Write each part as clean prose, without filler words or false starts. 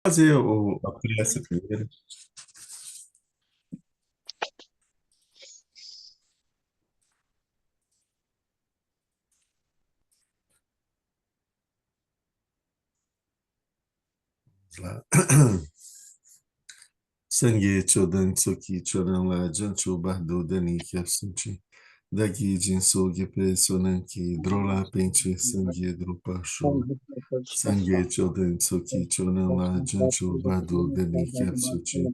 Fazer a prece primeiro. Vamos lá. Sangue Chodan Tsoki Chodan La Jancho Bardo Dani Kyapsunchi Dagi Jinsogi Pe Sonanki Drola Pente Sangue Drupacho Sangue Chodan Tsoki Chodan La Jancho Bardo Dani Kyapsunchi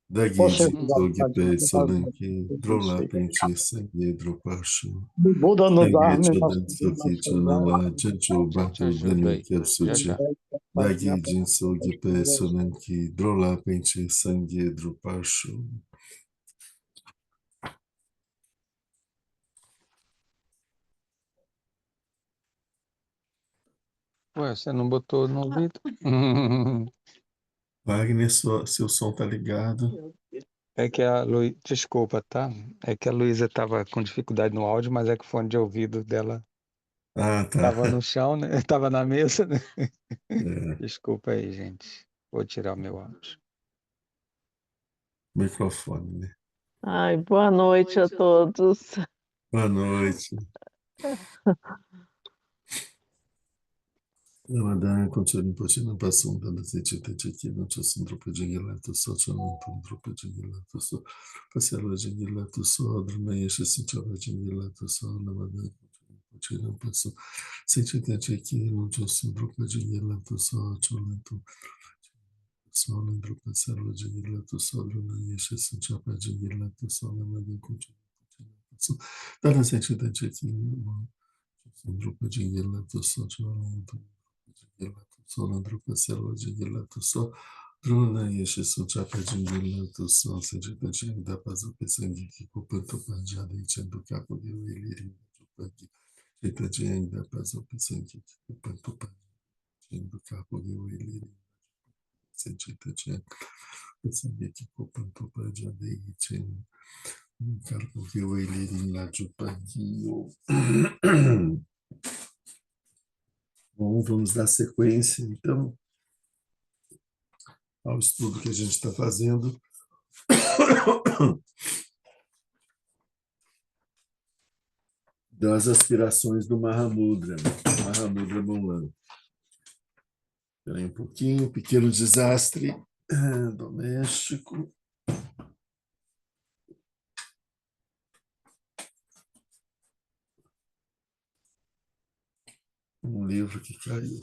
Dagi Jinsogi Pe Sonanki Drola Pente Sangue Drupacho Buda nos Sangue arme, mas Chodan Tsoki Chodan La Jancho Já te Bardo Dani ajudei. Já, Kyapsunchi já. Dagi Jinsogi Pe Sonanki Drola Pente Sangue Drupacho. Ué, você não botou no ouvido? Wagner, seu som tá ligado. É que a Luísa. Desculpa, tá? É que a Luísa tava com dificuldade no áudio, mas é que o fone de ouvido dela Ah, tá. tava no chão, né? Tava na mesa, né? É, Desculpa aí, gente. Vou tirar o meu áudio. microfone, né? Ai, boa noite a todos. Boa noite. Ramadan, continua impossível, passou dando sentido aqui, não tinha sindrope de guilato, só tinha um sindrope de guilato, só parcela de guilato, só adormeia, sentiu de guilato, só Ramadan, continua passou sentido aqui, não tinha sindrope de guilato, só tinha um só lembro parcela de guilato, só adormeia, sentiu de guilato, só Ramadan, continua passou dando sentido aqui, grupo de guilato só de guilato só na grupo célula de guilato só Druna e exceção chapa de guilato só sentido de da paz o pesangue que copanto panjada e tendo capo de ele do pangue sentido de ainda paz o pesangue que copanto panjada tendo capo de ele sentido de pesangue que copanto panjada e tendo capo de ele lá do pangue. Bom, vamos dar sequência, então, ao estudo que a gente está fazendo. Das aspirações do Mahamudra, Mahamudra Mulan. Espera aí um pouquinho, pequeno desastre doméstico. Um livro que caiu.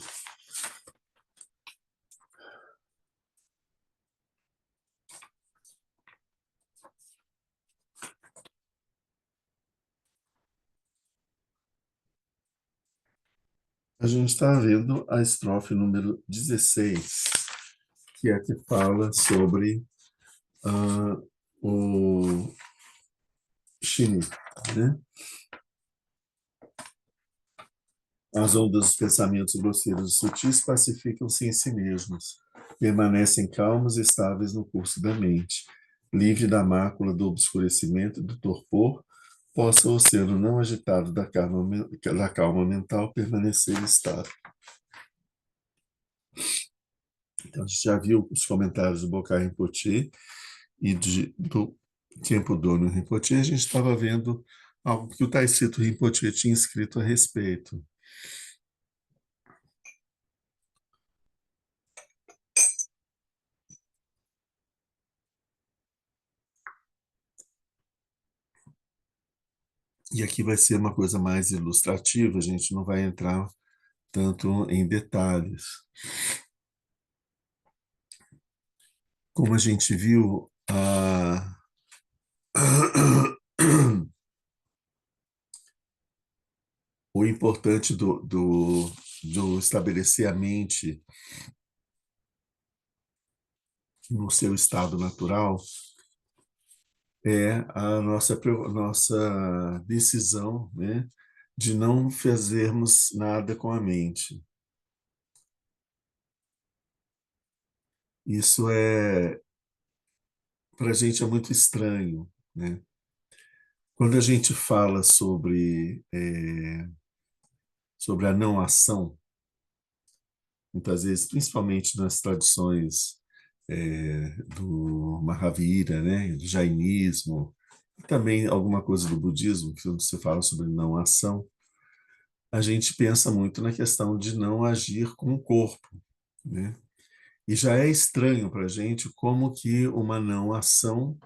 A gente está vendo a estrofe número 16, que é a que fala sobre o Shini, né? As ondas dos pensamentos grosseiros e sutis pacificam-se em si mesmos, permanecem calmos e estáveis no curso da mente, livre da mácula do obscurecimento e do torpor, possa o oceano não agitado da calma mental permanecer estável. Então, a gente já viu os comentários do Bokai Rinpoche e do Khenpo Dono Rinpoche, a gente estava vendo algo que o Taisito Rinpoche tinha escrito a respeito. E aqui vai ser uma coisa mais ilustrativa, a gente não vai entrar tanto em detalhes. Como a gente viu, o importante do estabelecer a mente no seu estado natural é a nossa decisão, né, de não fazermos nada com a mente. Isso para a gente é muito estranho, né? Quando a gente fala sobre a não ação, muitas vezes, principalmente nas tradições do Mahavira, né, do jainismo, e também alguma coisa do budismo, que você fala sobre não ação, a gente pensa muito na questão de não agir com o corpo, né? E já é estranho para a gente como que uma não ação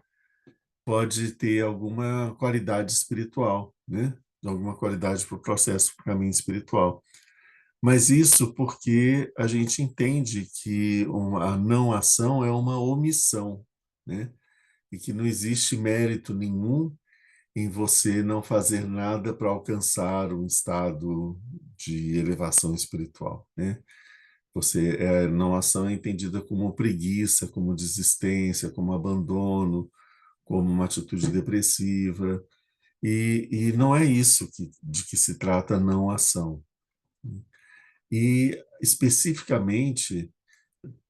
pode ter alguma qualidade espiritual, né? Alguma qualidade para o processo, para o caminho espiritual. Mas isso porque a gente entende que a não ação é uma omissão, né? E que não existe mérito nenhum em você não fazer nada para alcançar um estado de elevação espiritual, né? Não ação é entendida como preguiça, como desistência, como abandono, como uma atitude depressiva, e não é isso de que se trata a não ação. E especificamente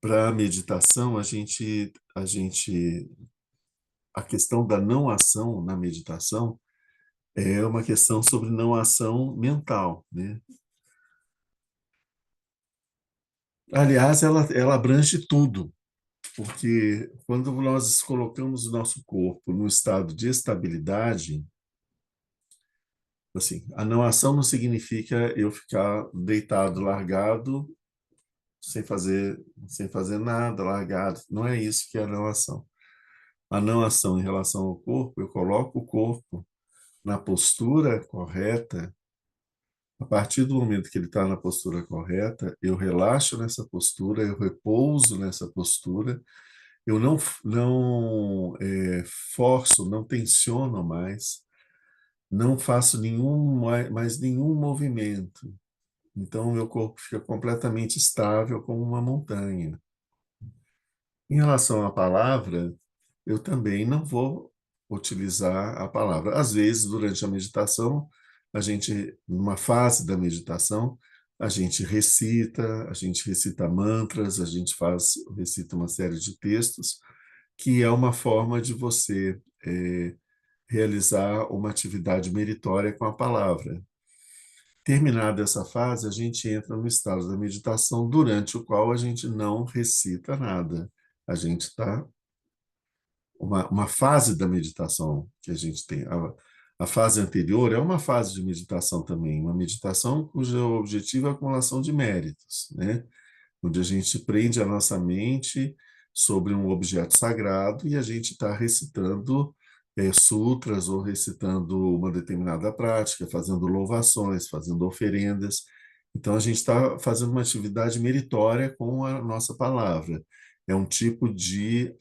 para a meditação, a questão da não ação na meditação é uma questão sobre não ação mental, né? Aliás, ela abrange tudo, porque quando nós colocamos o nosso corpo no estado de estabilidade, assim, a não ação não significa eu ficar deitado, largado, sem fazer nada, largado. Não é isso que é a não ação. A não ação em relação ao corpo, eu coloco o corpo na postura correta. A partir do momento que ele está na postura correta, eu relaxo nessa postura, eu repouso nessa postura, eu não forço, não tensiono mais, não faço mais nenhum movimento. Então, o meu corpo fica completamente estável como uma montanha. Em relação à palavra, eu também não vou utilizar a palavra. Às vezes, durante a meditação, numa fase da meditação, a gente recita mantras, recita uma série de textos, que é uma forma de você realizar uma atividade meritória com a palavra. Terminada essa fase, a gente entra no estado da meditação, durante o qual a gente não recita nada. A gente está uma fase da meditação que a gente tem. A fase anterior é uma fase de meditação também, uma meditação cujo objetivo é a acumulação de méritos, né? Onde a gente prende a nossa mente sobre um objeto sagrado e a gente está recitando sutras ou recitando uma determinada prática, fazendo louvações, fazendo oferendas. Então, a gente está fazendo uma atividade meritória com a nossa palavra. É um tipo de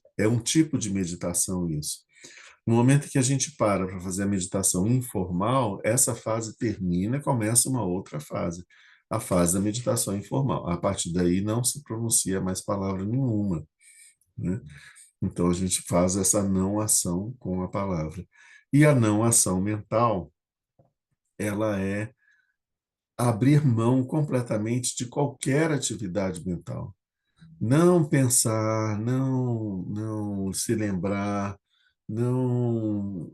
meditação isso. No momento que a gente para fazer a meditação informal, essa fase termina e começa uma outra fase, a fase da meditação informal. A partir daí não se pronuncia mais palavra nenhuma, né? Então a gente faz essa não ação com a palavra. E a não ação mental, ela é abrir mão completamente de qualquer atividade mental. Não pensar, não se lembrar, não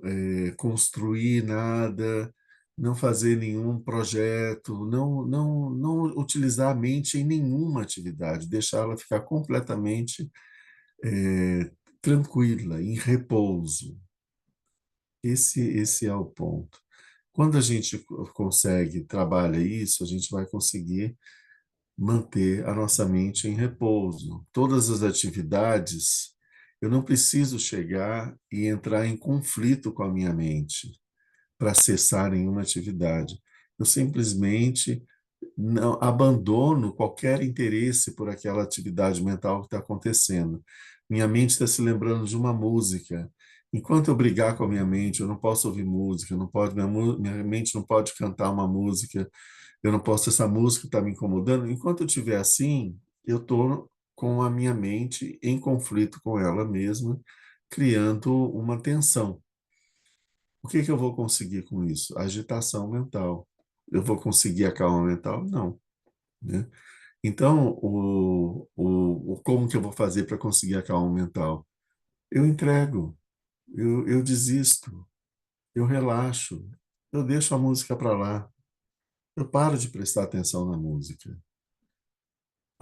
construir nada, não fazer nenhum projeto, não utilizar a mente em nenhuma atividade, deixá-la ficar completamente tranquila, em repouso. Esse é o ponto. Quando a gente consegue, trabalha isso, a gente vai conseguir manter a nossa mente em repouso. Todas as atividades, eu não preciso chegar e entrar em conflito com a minha mente para cessar nenhuma atividade. Eu simplesmente não abandono qualquer interesse por aquela atividade mental que está acontecendo. Minha mente está se lembrando de uma música. Enquanto eu brigar com a minha mente, eu não posso ouvir música, não pode, minha mente não pode cantar uma música, eu não posso, essa música está me incomodando. Enquanto eu estiver assim, eu estou com a minha mente em conflito com ela mesma, criando uma tensão. O que eu vou conseguir com isso? Agitação mental. Eu vou conseguir a calma mental? Não, né? Então, como que eu vou fazer para conseguir a calma mental? Eu entrego, eu desisto, eu relaxo, eu deixo a música para lá, eu paro de prestar atenção na música.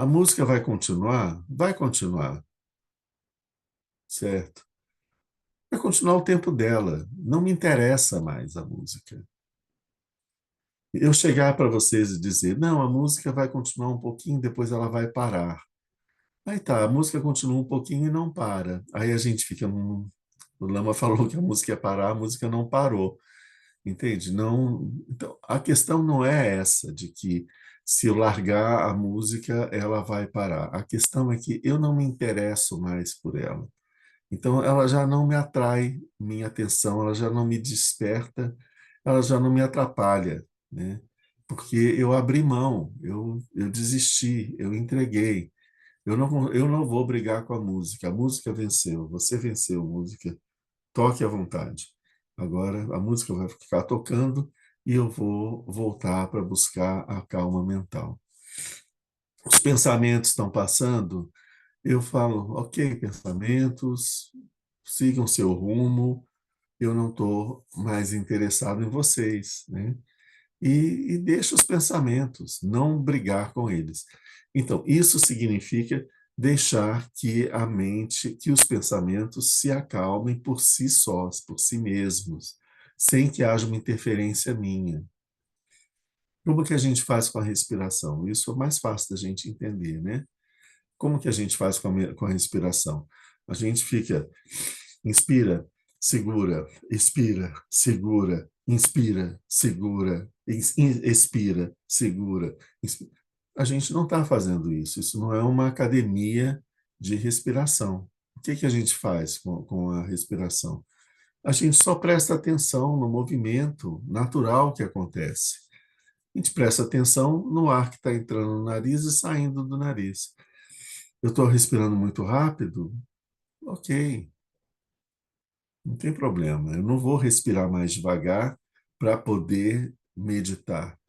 A música vai continuar? Vai continuar, certo? Vai continuar o tempo dela. Não me interessa mais a música. Eu chegar para vocês e dizer, não, a música vai continuar um pouquinho, depois ela vai parar. Aí tá, a música continua um pouquinho e não para. Aí a gente fica, o Lama falou que a música ia parar, a música não parou. Entende? Não, então, a questão não é essa de que se eu largar a música, ela vai parar. A questão é que eu não me interesso mais por ela. Então, ela já não me atrai minha atenção, ela já não me desperta, ela já não me atrapalha, né? Porque eu abri mão, eu desisti, eu entreguei. Eu não vou brigar com a música venceu, você venceu, música, toque à vontade. Agora a música vai ficar tocando e eu vou voltar para buscar a calma mental. Os pensamentos estão passando, eu falo, ok, pensamentos, sigam seu rumo, eu não estou mais interessado em vocês, né? E deixa os pensamentos, não brigar com eles. Então, isso significa deixar que a mente, que os pensamentos se acalmem por si sós, por si mesmos, sem que haja uma interferência minha. Como que a gente faz com a respiração? Isso é mais fácil da gente entender, né? Como que a gente faz com a respiração? A gente fica, inspira, segura, expira, segura, inspira, segura, expira, segura. A gente não está fazendo isso. Isso não é uma academia de respiração. O que que a gente faz com a respiração? A gente só presta atenção no movimento natural que acontece. A gente presta atenção no ar que está entrando no nariz e saindo do nariz. Eu estou respirando muito rápido? Ok, não tem problema. Eu não vou respirar mais devagar para poder meditar.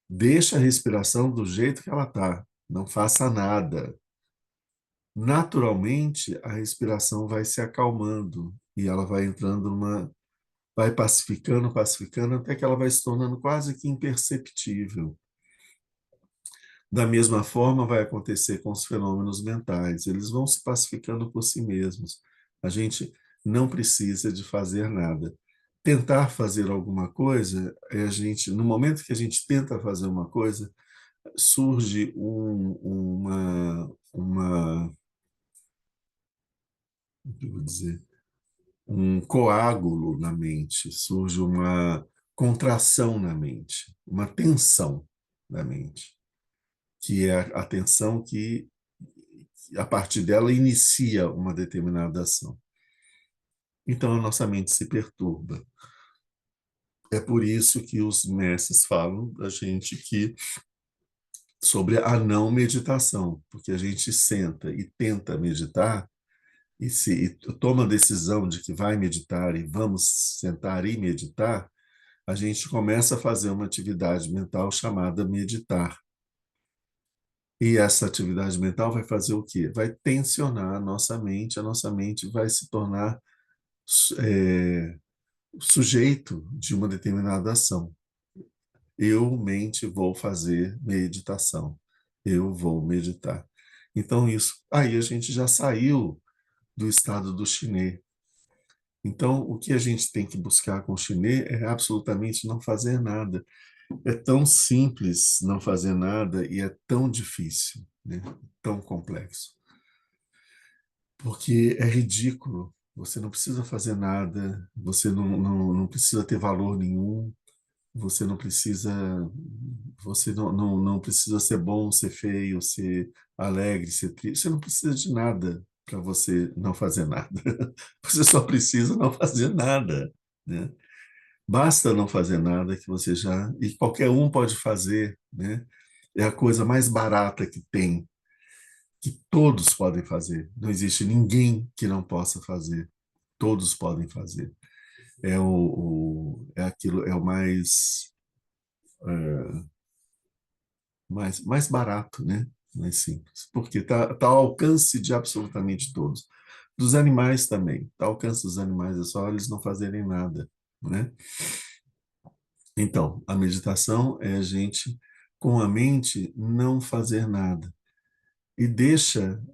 Deixa a respiração do jeito que ela está. Não faça nada. Naturalmente, a respiração vai se acalmando e ela vai entrando numa. Vai pacificando, pacificando, até que ela vai se tornando quase que imperceptível. Da mesma forma, vai acontecer com os fenômenos mentais. Eles vão se pacificando por si mesmos. A gente não precisa de fazer nada. Tentar fazer alguma coisa, é a gente, no momento que a gente tenta fazer uma coisa, surge o que eu vou dizer, um coágulo na mente, surge uma contração na mente, uma tensão na mente, que é a tensão que a partir dela inicia uma determinada ação. Então a nossa mente se perturba. É por isso que os mestres falam da gente que sobre a não meditação, porque a gente senta e tenta meditar e toma a decisão de que vai meditar e vamos sentar e meditar, a gente começa a fazer uma atividade mental chamada meditar. E essa atividade mental vai fazer o quê? Vai tensionar a nossa mente vai se tornar é, sujeito de uma determinada ação. Eu, mente, vou fazer meditação. Eu vou meditar. Então, isso. Aí a gente já saiu do estado do chinê. Então, o que a gente tem que buscar com o chinê é absolutamente não fazer nada. É tão simples não fazer nada e é tão difícil, né? Tão complexo. Porque é ridículo. Você não precisa fazer nada, você não precisa ter valor nenhum, você não precisa, não precisa ser bom, ser feio, ser alegre, ser triste. Você não precisa de nada para você não fazer nada. Você só precisa não fazer nada, né? Basta não fazer nada que você já... E qualquer um pode fazer, né? É a coisa mais barata que tem, que todos podem fazer. Não existe ninguém que não possa fazer. Todos podem fazer. É aquilo, é o mais barato, né? Mais simples. Porque tá ao alcance de absolutamente todos. Dos animais também. Está ao alcance dos animais, é só eles não fazerem nada, né? Então, a meditação é a gente, com a mente, não fazer nada. e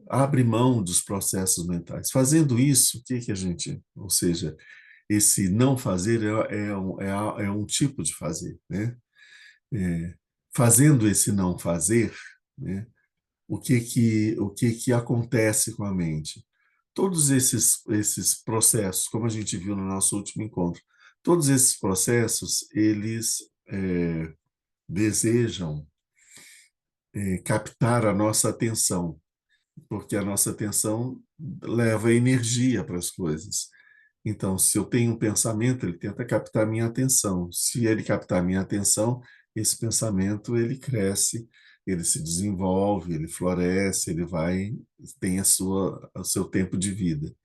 abre mão dos processos mentais. Fazendo isso, o que que a gente, ou seja, esse não fazer é um tipo de fazer, né? É, fazendo esse não fazer, né? O que que acontece com a mente? Todos esses processos, como a gente viu no nosso último encontro, todos esses processos, eles desejam captar a nossa atenção, porque a nossa atenção leva energia para as coisas. Então, se eu tenho um pensamento, ele tenta captar minha atenção. Se ele captar minha atenção, esse pensamento ele cresce, ele se desenvolve, ele floresce, ele vai tem o seu tempo de vida.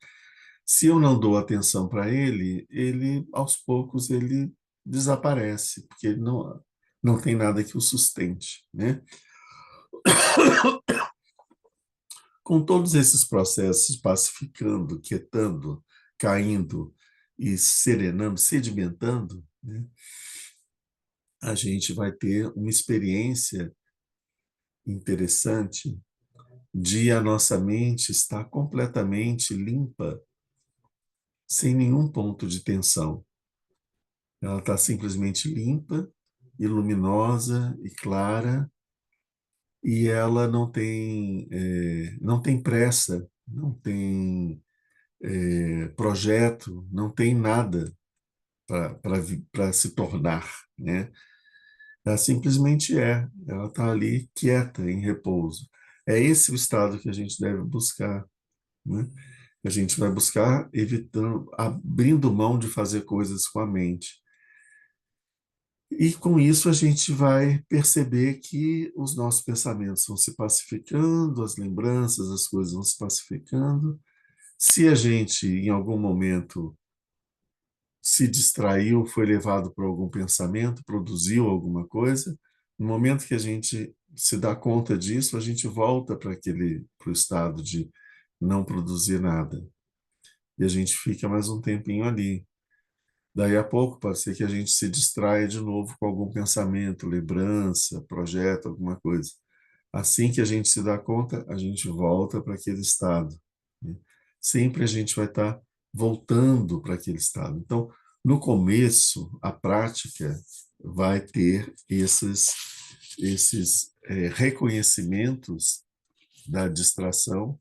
Se eu não dou atenção para ele, ele aos poucos ele desaparece, porque ele não tem nada que o sustente, né? Com todos esses processos pacificando, quietando, caindo e serenando, sedimentando, né, a gente vai ter uma experiência interessante de a nossa mente estar completamente limpa, sem nenhum ponto de tensão. Ela está simplesmente limpa e luminosa e clara, e ela não tem pressa, não tem projeto, não tem nada para se tornar, né? Ela simplesmente ela está ali quieta, em repouso. É esse o estado que a gente deve buscar, né? A gente vai buscar evitando, abrindo mão de fazer coisas com a mente. E com isso a gente vai perceber que os nossos pensamentos vão se pacificando, as lembranças, as coisas vão se pacificando. Se a gente, em algum momento, se distraiu, foi levado por algum pensamento, produziu alguma coisa, no momento que a gente se dá conta disso, a gente volta para o estado de não produzir nada. E a gente fica mais um tempinho ali. Daí a pouco pode ser que a gente se distraia de novo com algum pensamento, lembrança, projeto, alguma coisa. Assim que a gente se dá conta, a gente volta para aquele estado, né? Sempre a gente vai estar voltando para aquele estado. Então, no começo, a prática vai ter esses reconhecimentos da distração,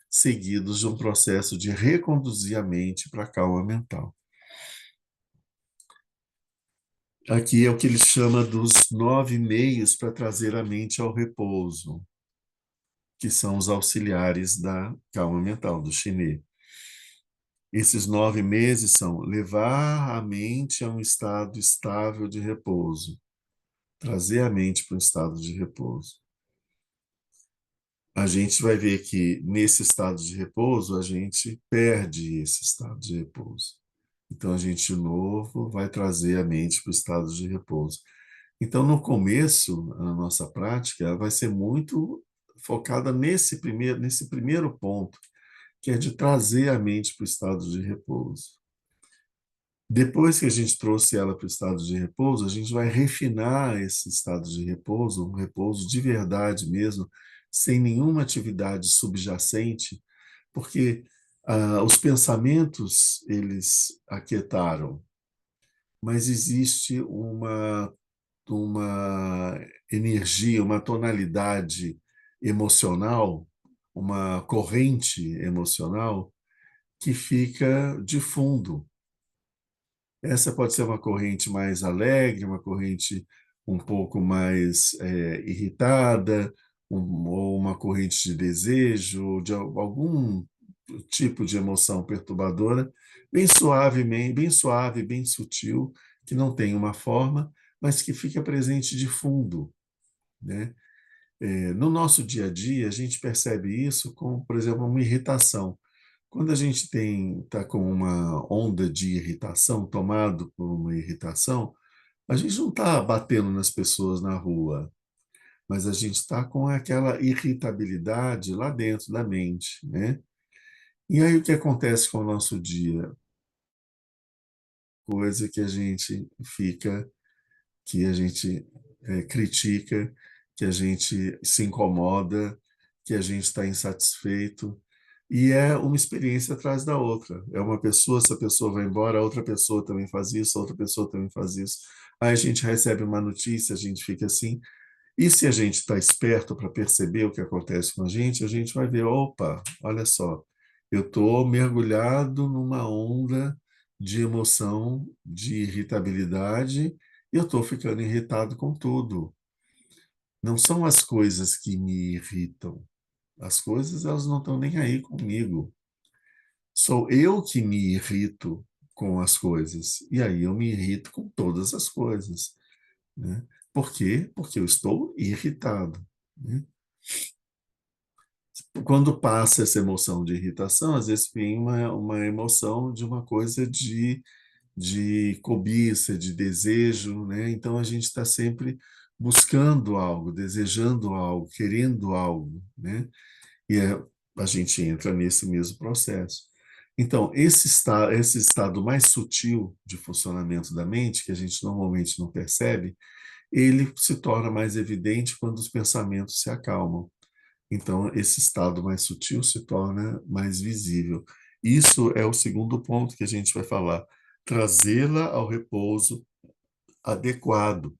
seguidos de um processo de reconduzir a mente para a calma mental. Aqui é o que ele chama dos 9 meios para trazer a mente ao repouso, que são os auxiliares da calma mental, do Chinê. Esses 9 meses são levar a mente a um estado estável de repouso, trazer a mente para um estado de repouso. A gente vai ver que nesse estado de repouso, a gente perde esse estado de repouso. Então, a gente, de novo, vai trazer a mente para o estado de repouso. Então, no começo, a nossa prática ela vai ser muito focada nesse primeiro ponto, que é de trazer a mente para o estado de repouso. Depois que a gente trouxe ela para o estado de repouso, a gente vai refinar esse estado de repouso, um repouso de verdade mesmo, sem nenhuma atividade subjacente, porque os pensamentos, eles aquietaram, mas existe uma energia, uma tonalidade emocional, uma corrente emocional que fica de fundo. Essa pode ser uma corrente mais alegre, uma corrente um pouco mais irritada, ou uma corrente de desejo, de algum tipo de emoção perturbadora, bem suave, bem sutil, que não tem uma forma, mas que fica presente de fundo, né? No nosso dia a dia, a gente percebe isso com, por exemplo, uma irritação. Quando a gente está com uma onda de irritação, tomado por uma irritação, a gente não está batendo nas pessoas na rua, mas a gente está com aquela irritabilidade lá dentro da mente, né? E aí o que acontece com o nosso dia? Coisa que a gente fica, que a gente critica, que a gente se incomoda, que a gente está insatisfeito, e é uma experiência atrás da outra. É uma pessoa, essa pessoa vai embora, a outra pessoa também faz isso, a outra pessoa também faz isso. Aí a gente recebe uma notícia, a gente fica assim. E se a gente está esperto para perceber o que acontece com a gente vai ver, opa, olha só, eu estou mergulhado numa onda de emoção, de irritabilidade, e eu estou ficando irritado com tudo. Não são as coisas que me irritam. As coisas, elas não estão nem aí comigo. Sou eu que me irrito com as coisas. E aí eu me irrito com todas as coisas, né? Por quê? Porque eu estou irritado, né? Quando passa essa emoção de irritação, às vezes vem uma emoção de uma coisa de cobiça, de desejo, né? Então a gente está sempre buscando algo, desejando algo, querendo algo, né? A gente entra nesse mesmo processo. Então, esse estado mais sutil de funcionamento da mente, que a gente normalmente não percebe, ele se torna mais evidente quando os pensamentos se acalmam. Então, esse estado mais sutil se torna mais visível. Isso é o segundo ponto que a gente vai falar. Trazê-la ao repouso adequado.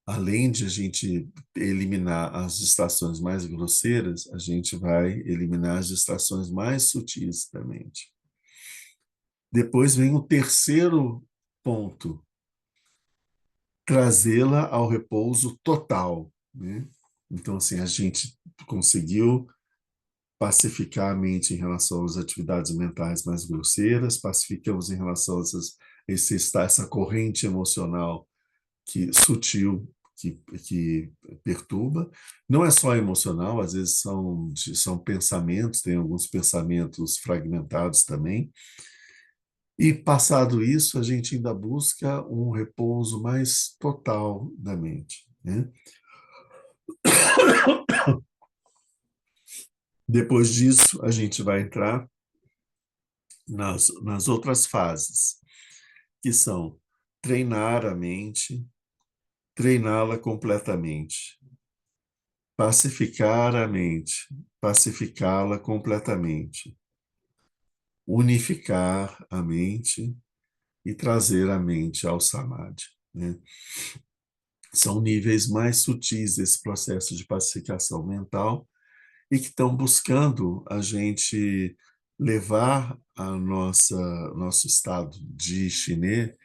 Além de a gente eliminar as distrações mais grosseiras, a gente vai eliminar as distrações mais sutis da mente. Depois vem o terceiro ponto, trazê-la ao repouso total, né? Então, assim, a gente conseguiu pacificar a mente em relação às atividades mentais mais grosseiras, pacificamos em relação a essa corrente emocional sutil que perturba. Não é só emocional, às vezes são pensamentos, tem alguns pensamentos fragmentados também. E passado isso, a gente ainda busca um repouso mais total da mente, né? Depois disso, a gente vai entrar nas outras fases, que são treinar a mente, treiná-la completamente, pacificar a mente, pacificá-la completamente, unificar a mente e trazer a mente ao samadhi, né? São níveis mais sutis desse processo de pacificação mental e que estão buscando a gente levar a nosso estado de chinê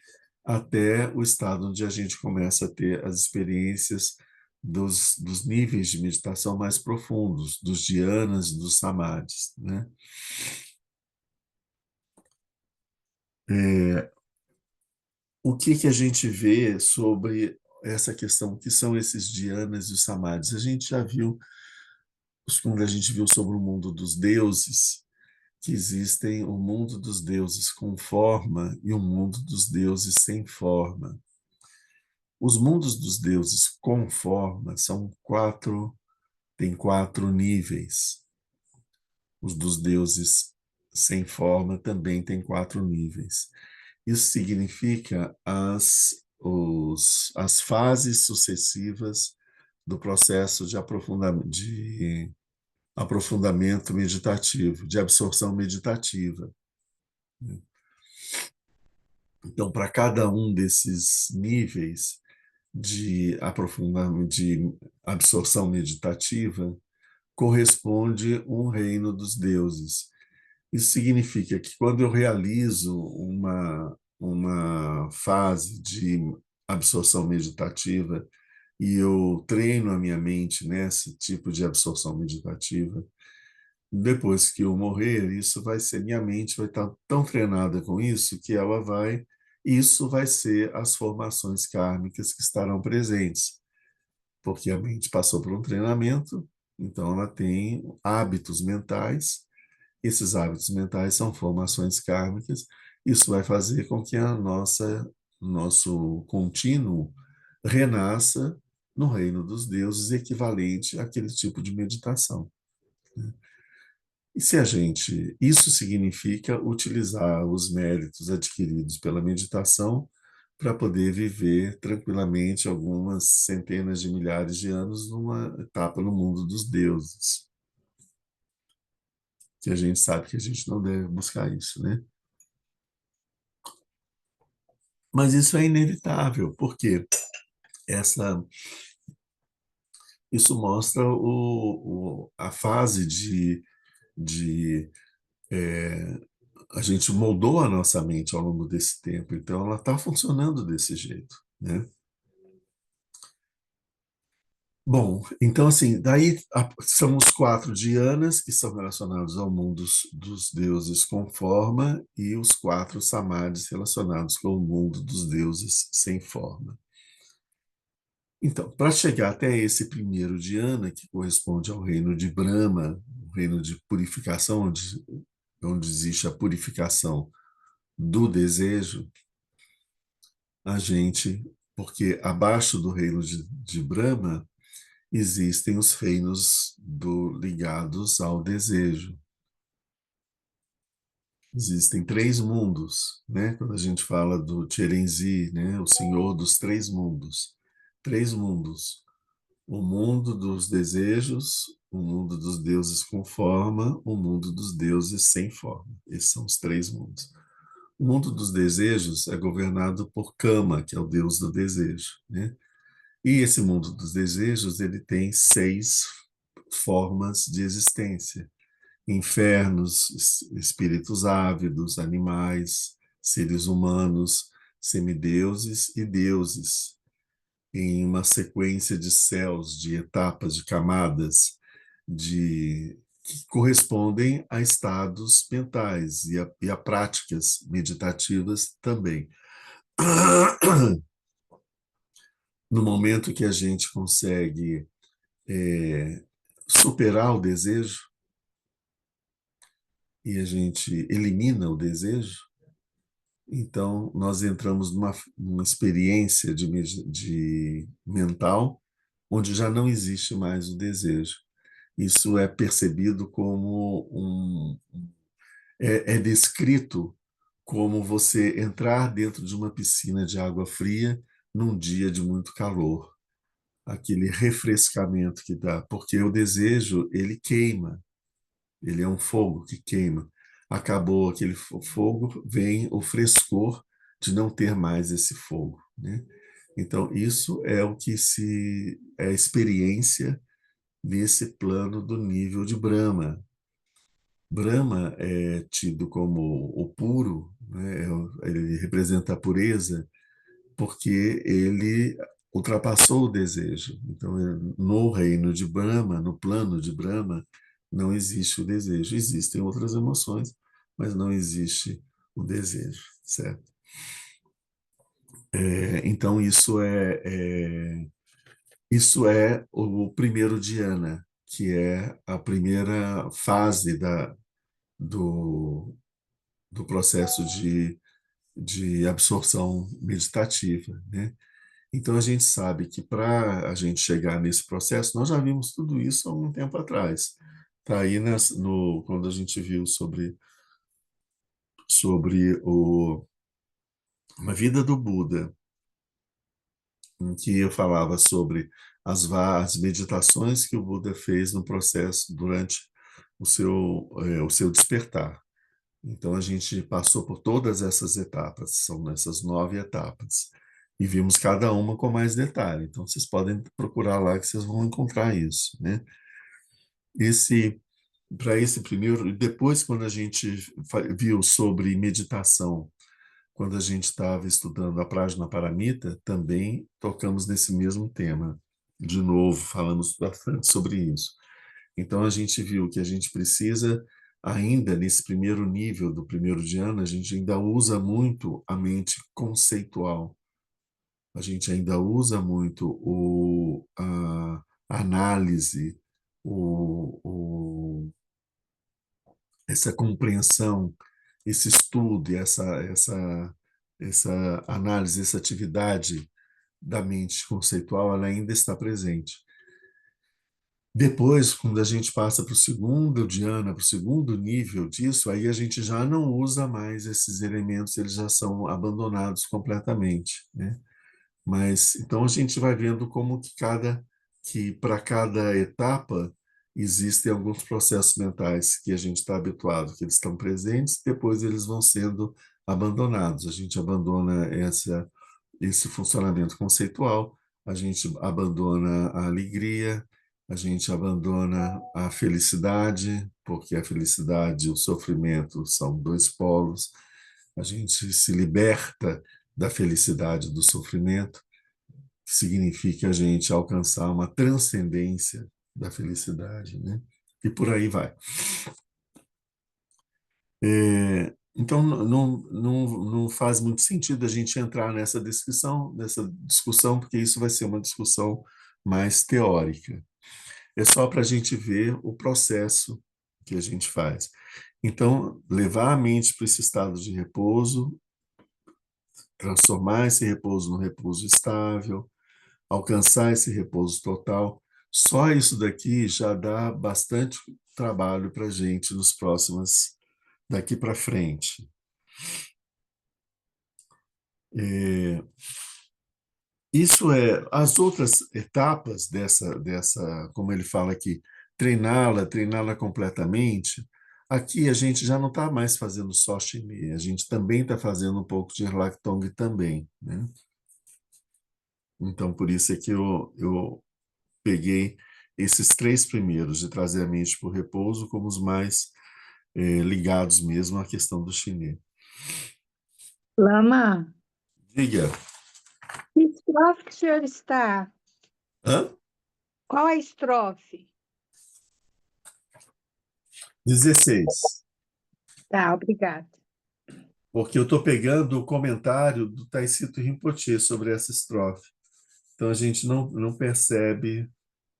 até o estado onde a gente começa a ter as experiências dos níveis de meditação mais profundos, dos dhyanas, dos samadhis, né? O que a gente vê sobre essa questão, que são esses dhyanas e os samadhis? A gente já viu, quando a gente viu sobre o mundo dos deuses, que existem o mundo dos deuses com forma e o mundo dos deuses sem forma. Os mundos dos deuses com forma têm 4 níveis. Os dos deuses sem forma também têm 4 níveis. Isso significa as fases sucessivas do processo de aprofundamento meditativo, de absorção meditativa. Então, para cada um desses níveis de aprofundamento, de absorção meditativa, corresponde um reino dos deuses. Isso significa que quando eu realizo uma fase de absorção meditativa e eu treino a minha mente nesse tipo de absorção meditativa, depois que eu morrer, minha mente vai estar tão treinada com isso que isso vai ser as formações kármicas que estarão presentes, porque a mente passou por um treinamento, então ela tem hábitos mentais. Esses hábitos mentais são formações kármicas. Isso vai fazer com que nosso contínuo renasça no reino dos deuses, equivalente àquele tipo de meditação. E isso significa utilizar os méritos adquiridos pela meditação para poder viver tranquilamente algumas centenas de milhares de anos numa etapa no mundo dos deuses, que a gente sabe que a gente não deve buscar isso, né? Mas isso é inevitável, porque essa, isso mostra a fase de a gente moldou a nossa mente ao longo desse tempo, então ela está funcionando desse jeito, né? Bom, então assim, daí são os 4 dhyanas que são relacionados ao mundo dos deuses com forma e os 4 samadhis relacionados com o mundo dos deuses sem forma. Então, para chegar até esse primeiro dhyana, que corresponde ao reino de Brahma, o reino de purificação, onde existe a purificação do desejo, a gente, porque abaixo do reino de Brahma existem os reinos ligados ao desejo. Existem 3 mundos, né? Quando a gente fala do Cherenzi, né? O Senhor dos 3 mundos. 3 mundos. O mundo dos desejos, o mundo dos deuses com forma, o mundo dos deuses sem forma. Esses são os 3 mundos. O mundo dos desejos é governado por Kama, que é o deus do desejo, né? E esse mundo dos desejos, ele tem 6 formas de existência: infernos, espíritos ávidos, animais, seres humanos, semideuses e deuses, em uma sequência de céus, de etapas, de camadas, que correspondem a estados mentais e a práticas meditativas também. No momento que a gente consegue superar o desejo e a gente elimina o desejo, então nós entramos numa experiência de mental onde já não existe mais o desejo. Isso é percebido como é descrito como você entrar dentro de uma piscina de água fria num dia de muito calor, aquele refrescamento que dá, porque o desejo, ele queima, ele é um fogo que queima. Acabou aquele fogo, vem o frescor de não ter mais esse fogo, né? Então, isso é o que é a experiência nesse plano do nível de Brahma. Brahma é tido como o puro, né? Ele representa a pureza, porque ele ultrapassou o desejo. Então, no reino de Brahma, no plano de Brahma, não existe o desejo. Existem outras emoções, mas não existe o desejo, certo? Então, isso é o primeiro dhyana, que é a primeira fase do, do processo de absorção meditativa, né? Então, a gente sabe que para a gente chegar nesse processo, nós já vimos tudo isso há um tempo atrás. Está aí quando a gente viu sobre uma vida do Buda, em que eu falava sobre as meditações que o Buda fez no processo durante o seu despertar. Então, a gente passou por todas essas etapas, são essas 9 etapas, e vimos cada uma com mais detalhe. Então, vocês podem procurar lá que vocês vão encontrar isso, né? Para esse primeiro, depois, quando a gente viu sobre meditação, quando a gente estava estudando a Prajnaparamita, também tocamos nesse mesmo tema. De novo, falamos bastante sobre isso. Então, a gente viu que a gente precisa, ainda nesse primeiro nível do primeiro dhyana, a gente ainda usa muito a mente conceitual. A gente ainda usa muito a análise, essa compreensão, esse estudo, essa análise, essa atividade da mente conceitual, ela ainda está presente. Depois, quando a gente passa para o segundo dhyana, para o segundo nível disso, aí a gente já não usa mais esses elementos, eles já são abandonados completamente, né? Mas então a gente vai vendo como que para cada etapa existem alguns processos mentais que a gente está habituado, que eles estão presentes, depois eles vão sendo abandonados. A gente abandona esse funcionamento conceitual, a gente abandona a alegria, a gente abandona a felicidade, porque a felicidade e o sofrimento são dois polos. A gente se liberta da felicidade e do sofrimento, que significa a gente alcançar uma transcendência da felicidade, né? E por aí vai. Então, não faz muito sentido a gente entrar nessa discussão, porque isso vai ser uma discussão mais teórica. É só para a gente ver o processo que a gente faz. Então, levar a mente para esse estado de repouso, transformar esse repouso num repouso estável, alcançar esse repouso total, só isso daqui já dá bastante trabalho para a gente nos próximos, daqui para frente. É, Isso as outras etapas como ele fala aqui, treiná-la completamente. Aqui a gente já não está mais fazendo só Chimê, a gente também está fazendo um pouco de Relactong também, né? Então, por isso é que eu peguei esses três primeiros, de trazer a mente para o repouso, como os mais ligados mesmo à questão do Chimê. Lama, Diga. que estrofe que o senhor está? Hã? Qual a estrofe? 16. Tá, obrigada. Porque eu estou pegando o comentário do Taisito Rinpoche sobre essa estrofe. Então a gente não percebe,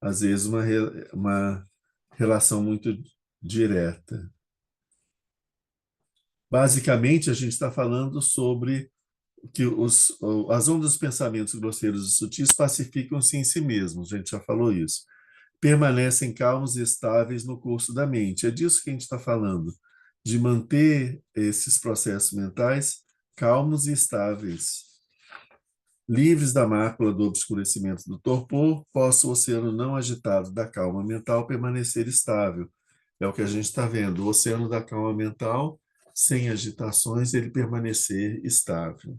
às vezes, uma relação muito direta. Basicamente, a gente está falando sobre que as ondas dos pensamentos grosseiros e sutis pacificam-se em si mesmos, a gente já falou isso. Permanecem calmos e estáveis no curso da mente. É disso que a gente está falando, de manter esses processos mentais calmos e estáveis. Livres da mácula do obscurecimento do torpor, possa o oceano não agitado da calma mental permanecer estável. É o que a gente está vendo, o oceano da calma mental, sem agitações, ele permanecer estável.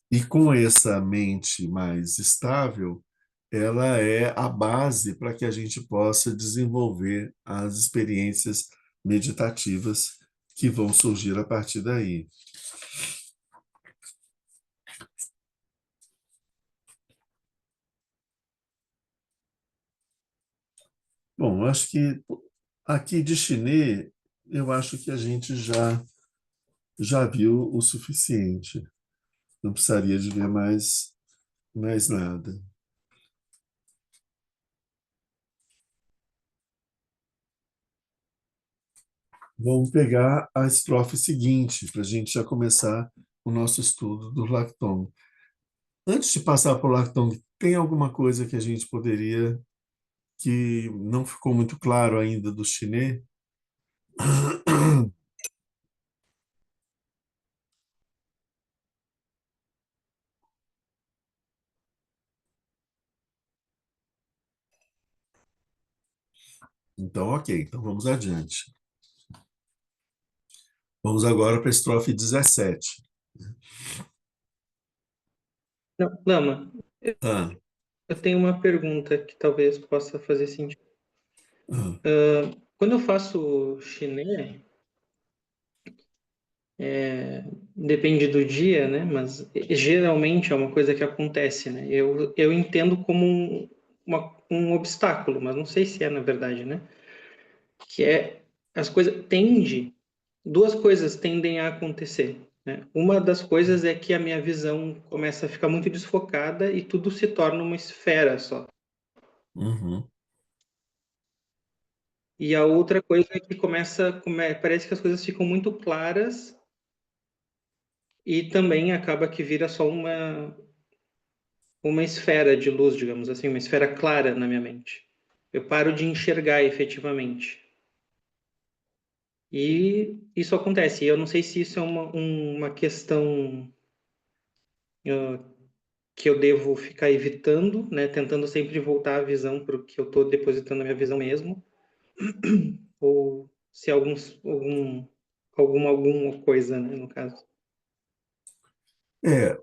E com essa mente mais estável, ela é a base para que a gente possa desenvolver as experiências meditativas que vão surgir a partir daí. Bom, acho que aqui de chinês, eu acho que a gente já viu o suficiente. Não precisaria de ver mais nada. Vamos pegar a estrofe seguinte, para a gente já começar o nosso estudo do Lactong. Antes de passar para o Lactong, tem alguma coisa que a gente poderia, que não ficou muito claro ainda do chinês? Então, ok, então vamos adiante. Vamos agora para a estrofe 17. Não, Lama, Ah, eu tenho uma pergunta que talvez possa fazer sentido. ah, Quando eu faço chiné, depende do dia, né? Mas geralmente é uma coisa que acontece, né? Eu entendo como um obstáculo, mas não sei se é na verdade, né? Que é as coisas duas coisas tendem a acontecer, né? Uma das coisas é que a minha visão começa a ficar muito desfocada e tudo se torna uma esfera só. uhum. E a outra coisa é que parece que as coisas ficam muito claras e também acaba que vira só uma esfera de luz, digamos assim, uma esfera clara na minha mente. Eu paro de enxergar efetivamente. E isso acontece. E eu não sei se isso é uma questão que eu devo ficar evitando, né? Tentando sempre voltar a visão para o que eu estou depositando a minha visão mesmo, ou se é alguma coisa, né, no caso. É,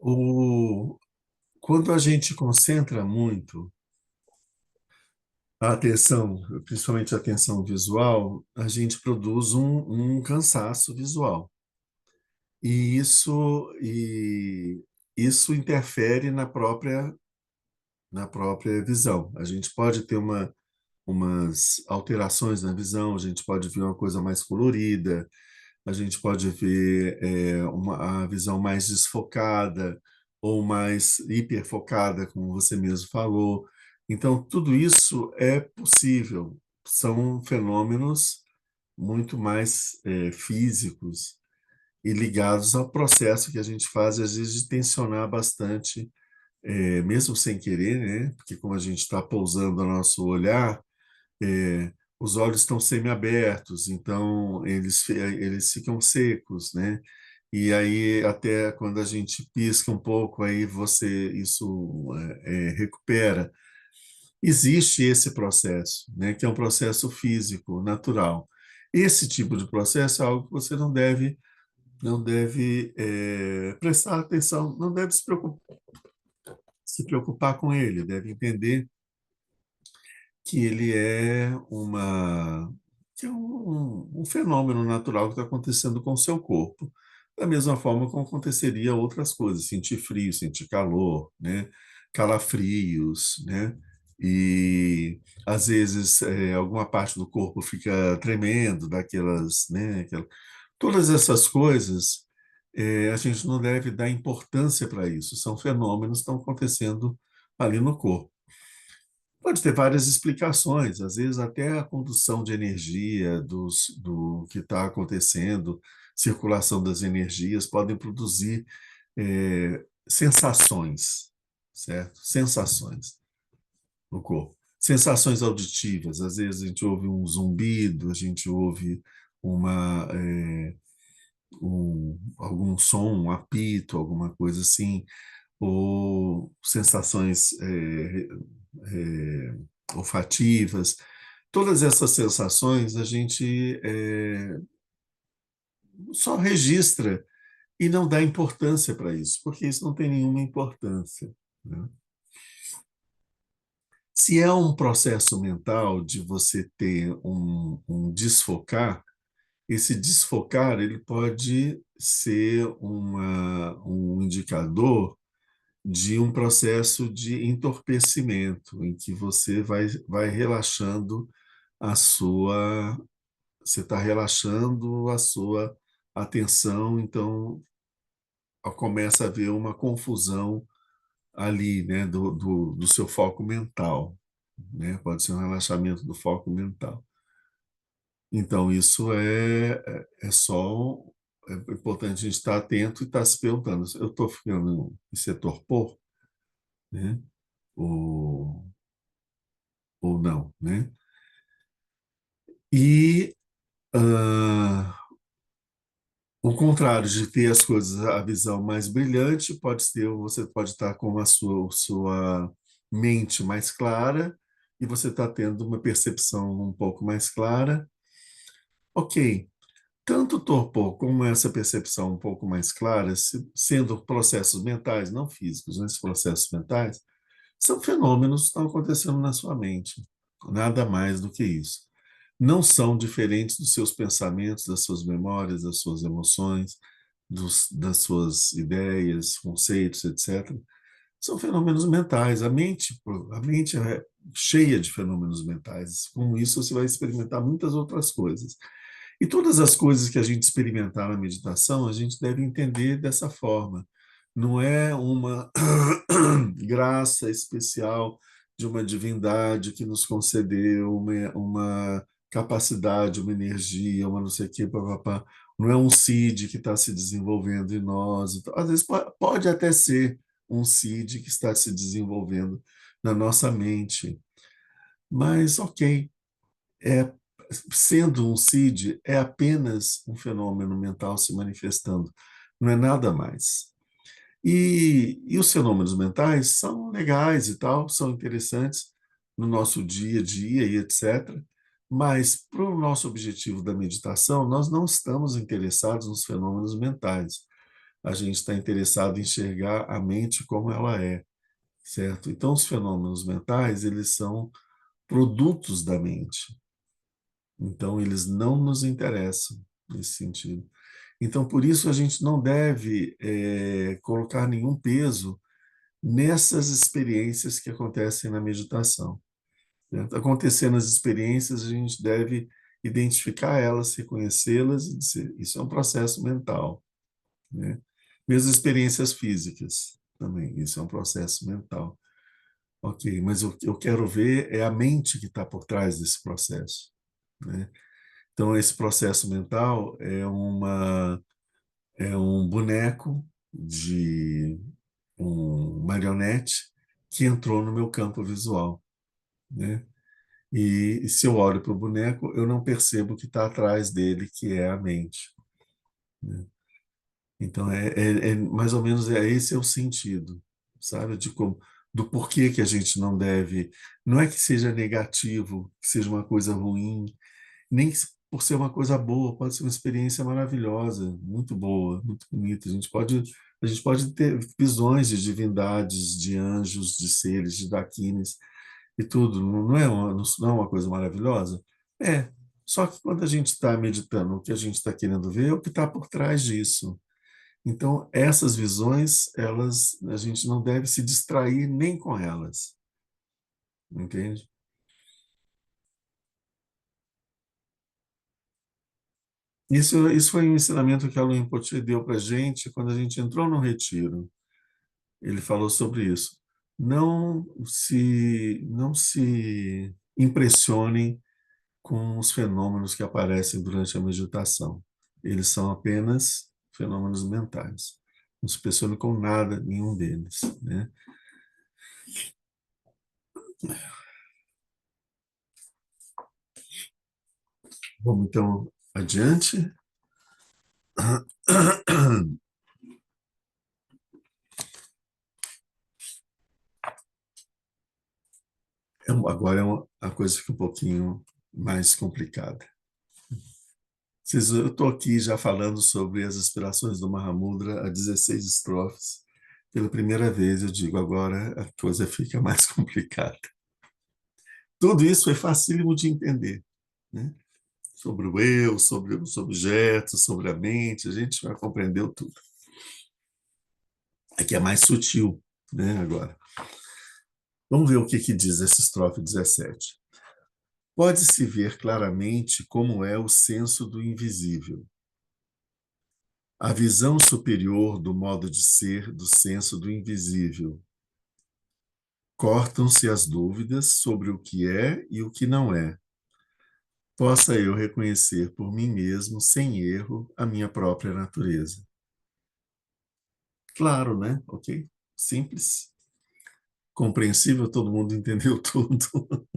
quando a gente concentra muito a atenção, principalmente a atenção visual, a gente produz um cansaço visual. E isso interfere na própria visão. A gente pode ter umas alterações na visão, a gente pode ver uma coisa mais colorida, a gente pode ver a visão mais desfocada ou mais hiperfocada, como você mesmo falou. Então, tudo isso é possível. São fenômenos muito mais físicos e ligados ao processo que a gente faz, às vezes, de tensionar bastante, mesmo sem querer, né? Porque como a gente está pousando o nosso olhar, é, os olhos estão semiabertos, então eles ficam secos, né? E aí até quando a gente pisca um pouco, aí isso recupera. Existe esse processo, né? Que é um processo físico, natural. Esse tipo de processo é algo que você não deve prestar atenção, não deve se preocupar com ele, deve entender que ele é um fenômeno natural que está acontecendo com o seu corpo, da mesma forma como aconteceria outras coisas, sentir frio, sentir calor, né? Calafrios, né? E às vezes alguma parte do corpo fica tremendo, daquelas, né? Todas essas coisas, a gente não deve dar importância para isso, são fenômenos que estão acontecendo ali no corpo. Pode ter várias explicações, às vezes até a condução de energia do que está acontecendo, circulação das energias, podem produzir sensações, certo? Sensações no corpo. Sensações auditivas, às vezes a gente ouve um zumbido, a gente ouve algum som, um apito, alguma coisa assim, ou sensações olfativas. Todas essas sensações a gente só registra e não dá importância para isso, porque isso não tem nenhuma importância, né? Se é um processo mental de você ter um desfocar, esse desfocar ele pode ser um indicador de um processo de entorpecimento, em que você vai relaxando a sua, você está relaxando a sua atenção, então começa a haver uma confusão ali, né, do seu foco mental, né? Pode ser um relaxamento do foco mental. Então, isso é só importante a gente estar atento e estar se perguntando, eu estou ficando em setor torpor, né? Ou, ou não, né? E o contrário de ter as coisas, a visão mais brilhante, você pode estar com a sua mente mais clara e você está tendo uma percepção um pouco mais clara. Ok, tanto o torpor como essa percepção um pouco mais clara, sendo processos mentais, não físicos, mas processos mentais, são fenômenos que estão acontecendo na sua mente. Nada mais do que isso. Não são diferentes dos seus pensamentos, das suas memórias, das suas emoções, das suas ideias, conceitos, etc. São fenômenos mentais. A mente é cheia de fenômenos mentais. Com isso, você vai experimentar muitas outras coisas. E todas as coisas que a gente experimentar na meditação, a gente deve entender dessa forma. Não é uma graça especial de uma divindade que nos concedeu uma capacidade, uma energia, uma não sei o quê, papapá. Não é um seed que está se desenvolvendo em nós. Às vezes pode até ser, um seed que está se desenvolvendo na nossa mente. Mas, ok, sendo um seed, é apenas um fenômeno mental se manifestando, não é nada mais. E os fenômenos mentais são legais e tal, são interessantes no nosso dia a dia e etc. Mas, para o nosso objetivo da meditação, nós não estamos interessados nos fenômenos mentais. A gente está interessado em enxergar a mente como ela é, certo? Então, os fenômenos mentais, eles são produtos da mente. Então, eles não nos interessam nesse sentido. Então, por isso, a gente não deve colocar nenhum peso nessas experiências que acontecem na meditação. Certo? Acontecendo as experiências, a gente deve identificar elas, reconhecê-las e dizer, isso é um processo mental. Né? Mesmo experiências físicas também, isso é um processo mental. Ok, mas o que eu quero ver é a mente que está por trás desse processo. Né? Então, esse processo mental é um boneco de um marionete que entrou no meu campo visual. Né? E se eu olho para o boneco, eu não percebo o que está atrás dele, que é a mente. Né? Então, mais ou menos esse é o sentido, sabe? Do porquê que a gente não deve. Não é que seja negativo, que seja uma coisa ruim, nem por ser uma coisa boa, pode ser uma experiência maravilhosa, muito boa, muito bonita. A gente pode ter visões de divindades, de anjos, de seres, de daquines e tudo. Não é uma coisa maravilhosa? É. Só que quando a gente está meditando, o que a gente está querendo ver é o que está por trás disso. Então, essas visões, a gente não deve se distrair nem com elas. Entende? Isso foi um ensinamento que a Luim Potier deu para a gente quando a gente entrou no retiro. Ele falou sobre isso. Não se impressionem com os fenômenos que aparecem durante a meditação. Eles são apenas fenômenos mentais. Não se impressione com nada, nenhum deles. Né? Vamos então adiante. Agora a coisa fica um pouquinho mais complicada. Eu estou aqui já falando sobre as inspirações do Mahamudra, a 16 estrofes. Pela primeira vez eu digo, agora a coisa fica mais complicada. Tudo isso é facílimo de entender. Né? Sobre o eu, sobre os objetos, sobre a mente, a gente já compreendeu tudo. Aqui é mais sutil, né, agora. Vamos ver o que diz essa estrofe 17. Pode-se ver claramente como é o senso do invisível. A visão superior do modo de ser do senso do invisível. Cortam-se as dúvidas sobre o que é e o que não é. Possa eu reconhecer por mim mesmo, sem erro, a minha própria natureza. Claro, né? Ok? Simples. Compreensível, todo mundo entendeu tudo.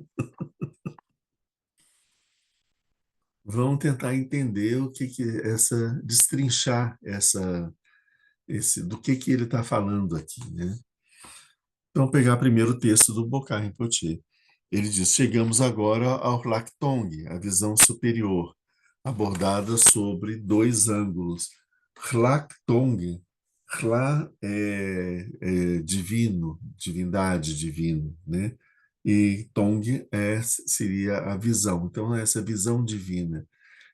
Vamos tentar entender o que destrinchar do que ele está falando aqui, né? Então, pegar primeiro o texto do Bokar Rinpoche. Ele diz, chegamos agora ao Hlactong, a visão superior, abordada sobre dois ângulos. Hlactong, Hla é divino, divindade, divino, né? E Tong seria a visão. Então, essa visão divina,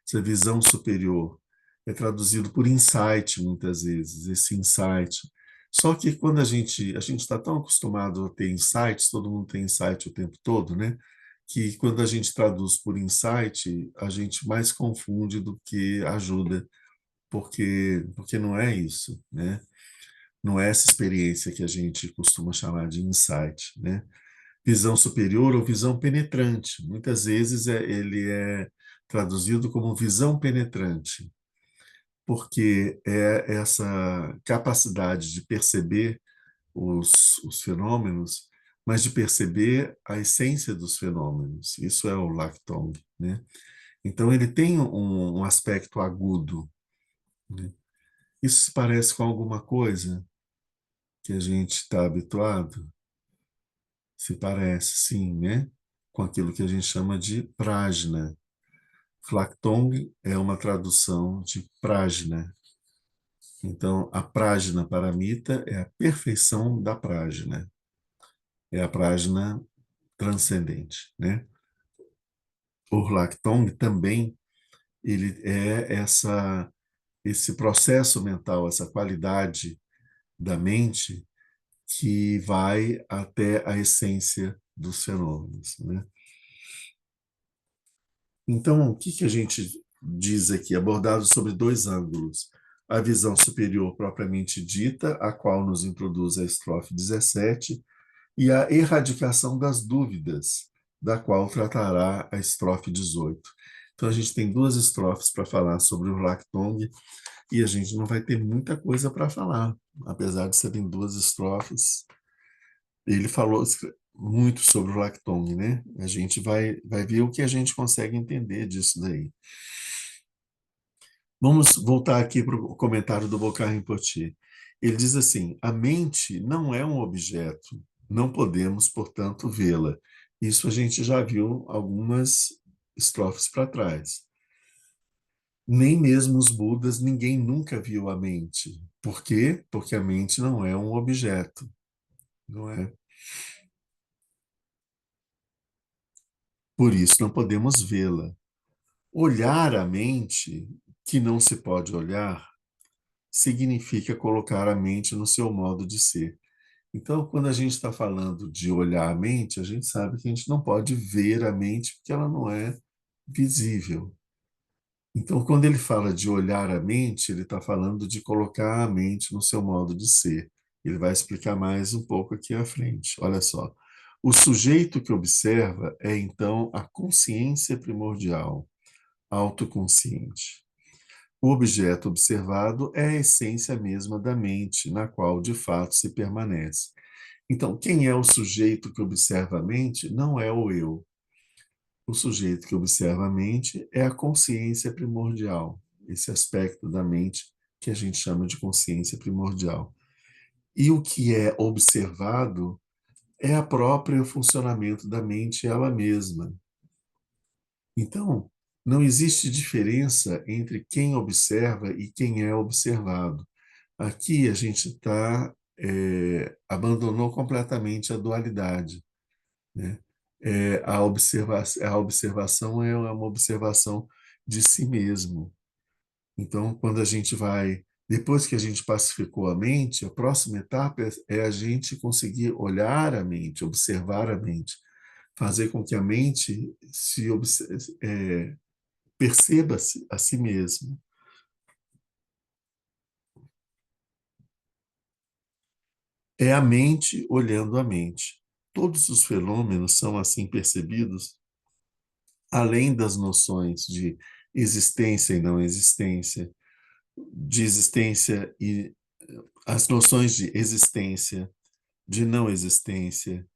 essa visão superior, é traduzido por insight, muitas vezes, esse insight. Só que quando a gente está tão acostumado a ter insights, todo mundo tem insight o tempo todo, né? Que quando a gente traduz por insight, a gente mais confunde do que ajuda, porque não é isso, né? Não é essa experiência que a gente costuma chamar de insight, né? Visão superior ou visão penetrante. Muitas vezes ele é traduzido como visão penetrante, porque é essa capacidade de perceber os fenômenos, mas de perceber a essência dos fenômenos. Isso é o Lactong, né? Então, ele tem um aspecto agudo, né? Isso se parece com alguma coisa que a gente está habituado? Se parece, sim, né? Com aquilo que a gente chama de prajna. Lactong é uma tradução de prajna. Então, a prajna paramita é a perfeição da prajna. É a prajna transcendente, né? O Lactong também ele é esse processo mental, essa qualidade da mente que vai até a essência dos fenômenos, né? Então, o que a gente diz aqui? Abordado sobre dois ângulos. A visão superior propriamente dita, a qual nos introduz a estrofe 17, e a erradicação das dúvidas, da qual tratará a estrofe 18. Então, a gente tem duas estrofes para falar sobre o Lactong, e a gente não vai ter muita coisa para falar, apesar de serem duas estrofes. Ele falou muito sobre o Lactong, né? A gente vai ver o que a gente consegue entender disso daí. Vamos voltar aqui para o comentário do Bocar Rinpoche. Ele diz assim: a mente não é um objeto, não podemos, portanto, vê-la. Isso a gente já viu algumas estrofes para trás. Nem mesmo os Budas, ninguém nunca viu a mente. Por quê? Porque a mente não é um objeto, não é? Por isso não podemos vê-la. Olhar a mente, que não se pode olhar, significa colocar a mente no seu modo de ser. Então, quando a gente está falando de olhar a mente, a gente sabe que a gente não pode ver a mente porque ela não é visível. Então, quando ele fala de olhar a mente, ele está falando de colocar a mente no seu modo de ser. Ele vai explicar mais um pouco aqui à frente. Olha só. O sujeito que observa é, então, a consciência primordial, autoconsciente. O objeto observado é a essência mesma da mente, na qual, de fato, se permanece. Então, quem é o sujeito que observa a mente não é o eu. O sujeito que observa a mente é a consciência primordial, esse aspecto da mente que a gente chama de consciência primordial. E o que é observado é a própria funcionamento da mente ela mesma. Então, não existe diferença entre quem observa e quem é observado. Aqui a gente abandonou completamente a dualidade, né? A observação é uma observação de si mesmo. Então, quando a gente vai, depois que a gente pacificou a mente, a próxima etapa é a gente conseguir olhar a mente, observar a mente, fazer com que a mente perceba-se a si mesma. É a mente olhando a mente. Todos os fenômenos são assim percebidos além das noções de existência e não existência, de existência e as noções de existência, de não existência,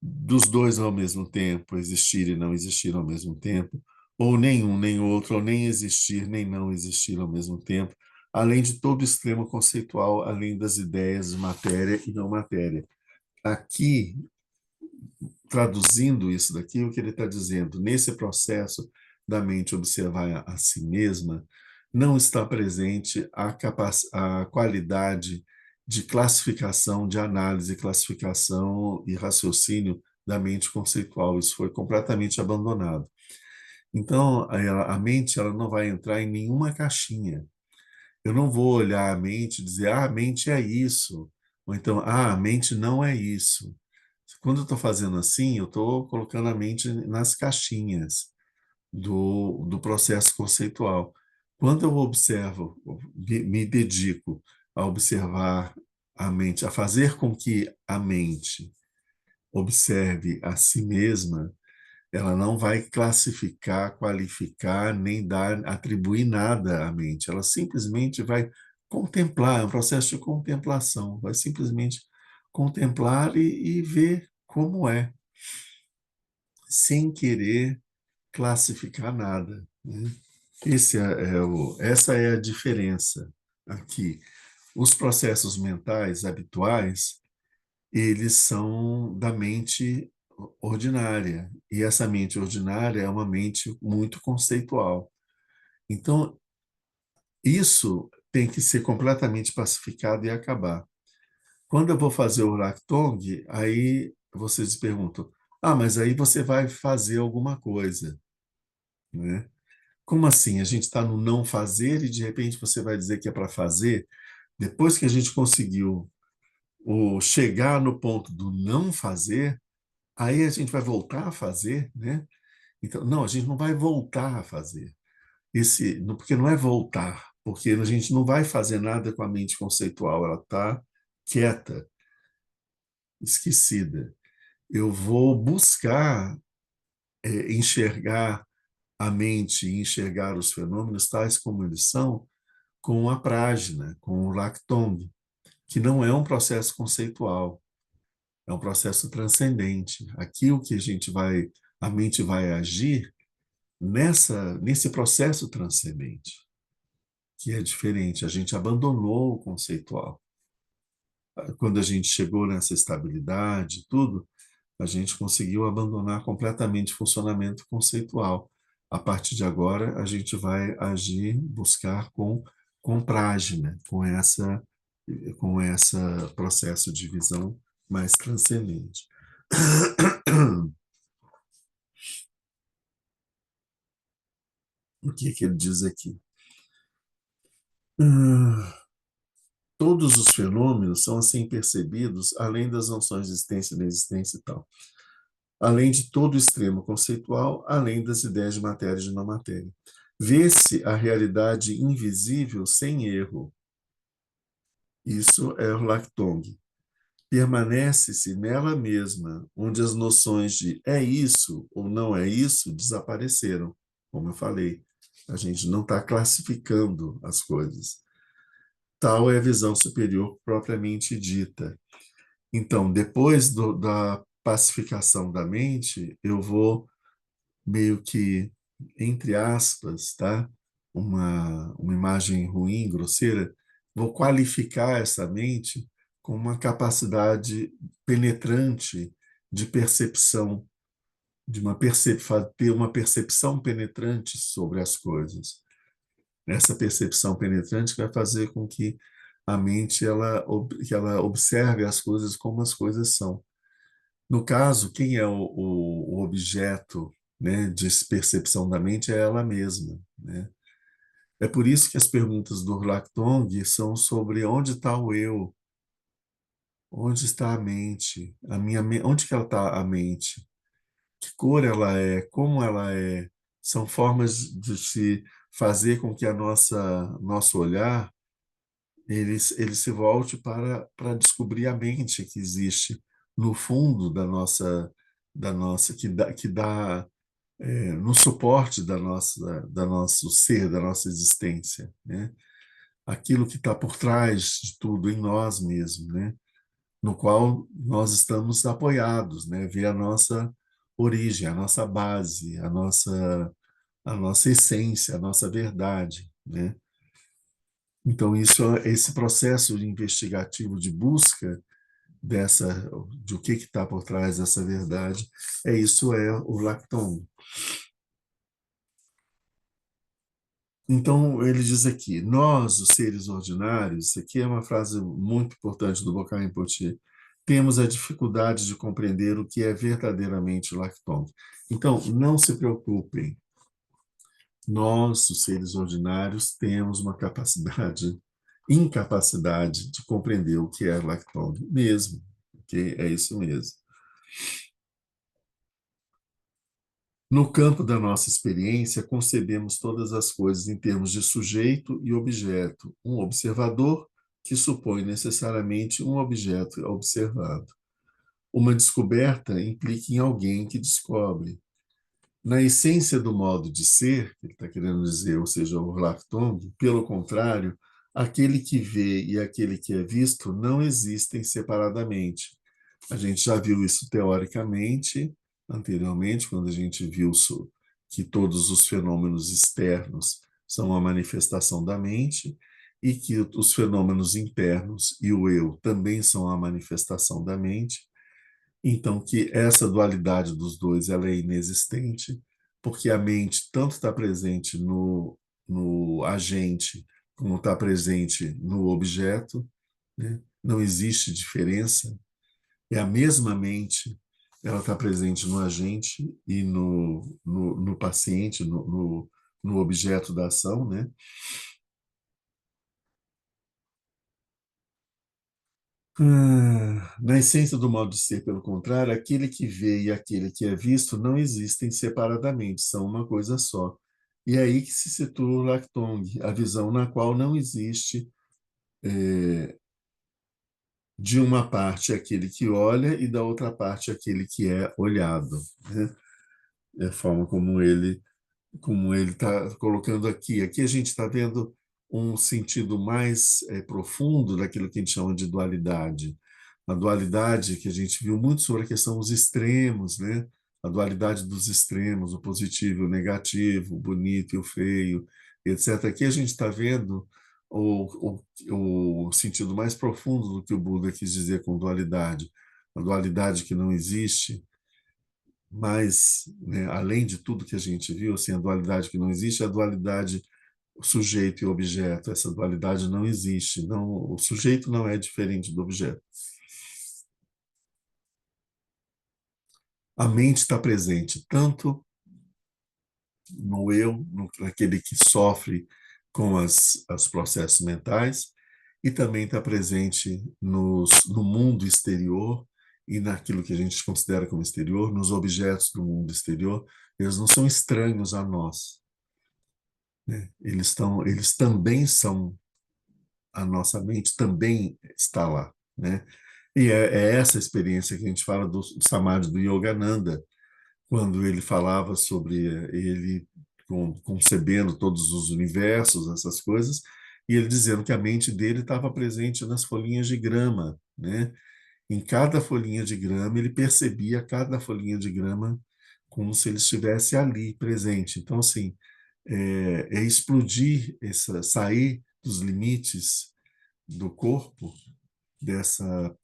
dos dois ao mesmo tempo, existir e não existir ao mesmo tempo, ou nenhum nem outro, ou nem existir nem não existir ao mesmo tempo, além de todo o extremo conceitual, além das ideias de matéria e não matéria. Aqui, traduzindo isso daqui, o que ele está dizendo, nesse processo da mente observar a si mesma, não está presente a qualidade de classificação, de análise, classificação e raciocínio da mente conceitual. Isso foi completamente abandonado. Então, a mente ela não vai entrar em nenhuma caixinha. Eu não vou olhar a mente e dizer, a mente é isso. Ou então, a mente não é isso. Quando eu estou fazendo assim, eu estou colocando a mente nas caixinhas do processo conceitual. Quando eu observo, me dedico a observar a mente, a fazer com que a mente observe a si mesma, ela não vai classificar, qualificar, nem atribuir nada à mente. Ela simplesmente vai contemplar, é um processo de contemplação, vai simplesmente contemplar e ver como é, sem querer classificar nada, né? Essa é a diferença aqui. Os processos mentais habituais, eles são da mente ordinária, e essa mente ordinária é uma mente muito conceitual. Então, isso tem que ser completamente pacificado e acabar. Quando eu vou fazer o Lactong, aí vocês perguntam, mas aí você vai fazer alguma coisa, né? Como assim? A gente está no não fazer e de repente você vai dizer que é para fazer? Depois que a gente conseguiu chegar no ponto do não fazer, aí a gente vai voltar a fazer, né? Então, não, a gente não vai voltar a fazer. Porque não é voltar, porque a gente não vai fazer nada com a mente conceitual, ela está quieta, esquecida. Eu vou buscar enxergar a mente, enxergar os fenômenos tais como eles são, com a prajna, com o Lactong, que não é um processo conceitual, é um processo transcendente. Aqui o que a mente vai agir nesse processo transcendente, que é diferente. A gente abandonou o conceitual. Quando a gente chegou nessa estabilidade, tudo, a gente conseguiu abandonar completamente o funcionamento conceitual. A partir de agora, a gente vai agir, buscar com prajna, com essa processo de visão mais transcendente. O que ele diz aqui? Todos os fenômenos são assim percebidos, além das noções de existência, inexistência e tal. Além de todo o extremo conceitual, além das ideias de matéria e de não matéria. Vê-se a realidade invisível sem erro. Isso é o Lactong. Permanece-se nela mesma, onde as noções de é isso ou não é isso desapareceram. Como eu falei, a gente não está classificando as coisas. Tal é a visão superior propriamente dita. Então, depois da pacificação da mente, eu vou meio que, entre aspas, tá? Uma imagem ruim, grosseira, vou qualificar essa mente com uma capacidade penetrante de percepção, ter uma percepção penetrante sobre as coisas. Essa percepção penetrante vai fazer com que a mente que ela observe as coisas como as coisas são. No caso, quem é o objeto, né, de percepção da mente é ela mesma, né? É por isso que as perguntas do Lactong são sobre onde está o eu, onde está a mente, onde que ela está a mente, que cor ela é, como ela é. São formas de se fazer com que nosso olhar ele se volte para descobrir a mente que existe no fundo da nossa que dá no suporte da nosso ser, da nossa existência, né? Aquilo que está por trás de tudo em nós mesmos, né? No qual nós estamos apoiados, né? Ver a nossa origem, a nossa base, a nossa essência, a nossa verdade, né? Então, esse processo investigativo de busca de o que está por trás dessa verdade, isso é o Lactong. Então, ele diz aqui, nós, os seres ordinários, isso aqui é uma frase muito importante do Bokar Rinpoche, temos a dificuldade de compreender o que é verdadeiramente Lactong. Então, não se preocupem. Nós, os seres ordinários, temos uma incapacidade de compreender o que é Lactong mesmo, ok? É isso mesmo. No campo da nossa experiência, concebemos todas as coisas em termos de sujeito e objeto, um observador que supõe necessariamente um objeto observado. Uma descoberta implica em alguém que descobre. Na essência do modo de ser, que ele está querendo dizer, ou seja, o Lactong, pelo contrário, aquele que vê e aquele que é visto não existem separadamente. A gente já viu isso teoricamente, anteriormente, quando a gente viu que todos os fenômenos externos são uma manifestação da mente e que os fenômenos internos e o eu também são uma manifestação da mente. Então, que essa dualidade dos dois ela é inexistente, porque a mente tanto está presente no agente, como está presente no objeto, né? Não existe diferença, é a mesma mente, ela está presente no agente e no paciente, no objeto da ação, né? Na essência do modo de ser, pelo contrário, aquele que vê e aquele que é visto não existem separadamente, são uma coisa só. E é aí que se situa o Lactong, a visão na qual não existe de uma parte aquele que olha e da outra parte aquele que é olhado, né? É a forma como ele está colocando aqui. Aqui a gente está vendo um sentido mais profundo daquilo que a gente chama de dualidade. A dualidade que a gente viu muito sobre a questão dos extremos, né? A dualidade dos extremos, o positivo e o negativo, o bonito e o feio, etc. Aqui a gente está vendo o sentido mais profundo do que o Buda quis dizer com dualidade. A dualidade que não existe, mas, né, além de tudo que a gente viu, assim, a dualidade que não existe, a dualidade sujeito e objeto, essa dualidade não existe. Não, o sujeito não é diferente do objeto. A mente está presente tanto no eu, naquele que sofre com os processos mentais, e também está presente no mundo exterior e naquilo que a gente considera como exterior, nos objetos do mundo exterior. Eles não são estranhos a nós, né? Eles também são, a nossa mente também está lá, né? E é essa experiência que a gente fala do Samadhi do Yogananda, quando ele falava sobre ele concebendo todos os universos, essas coisas, e ele dizendo que a mente dele estava presente nas folhinhas de grama, né? Em cada folhinha de grama, ele percebia cada folhinha de grama como se ele estivesse ali, presente. Então, assim, é explodir, sair dos limites do corpo, dessa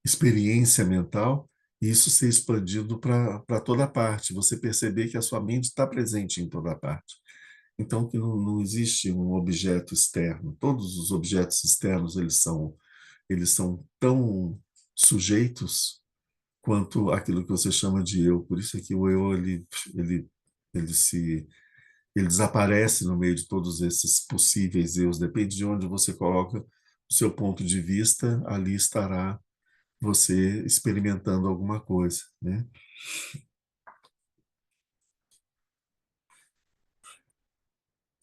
experiência mental, e isso ser expandido para toda parte, você perceber que a sua mente está presente em toda parte. Então, que não existe um objeto externo. Todos os objetos externos, eles são tão sujeitos quanto aquilo que você chama de eu. Por isso é que o eu, ele, ele se ele desaparece no meio de todos esses possíveis eus. Depende de onde você coloca o seu ponto de vista, ali estará você experimentando alguma coisa, né?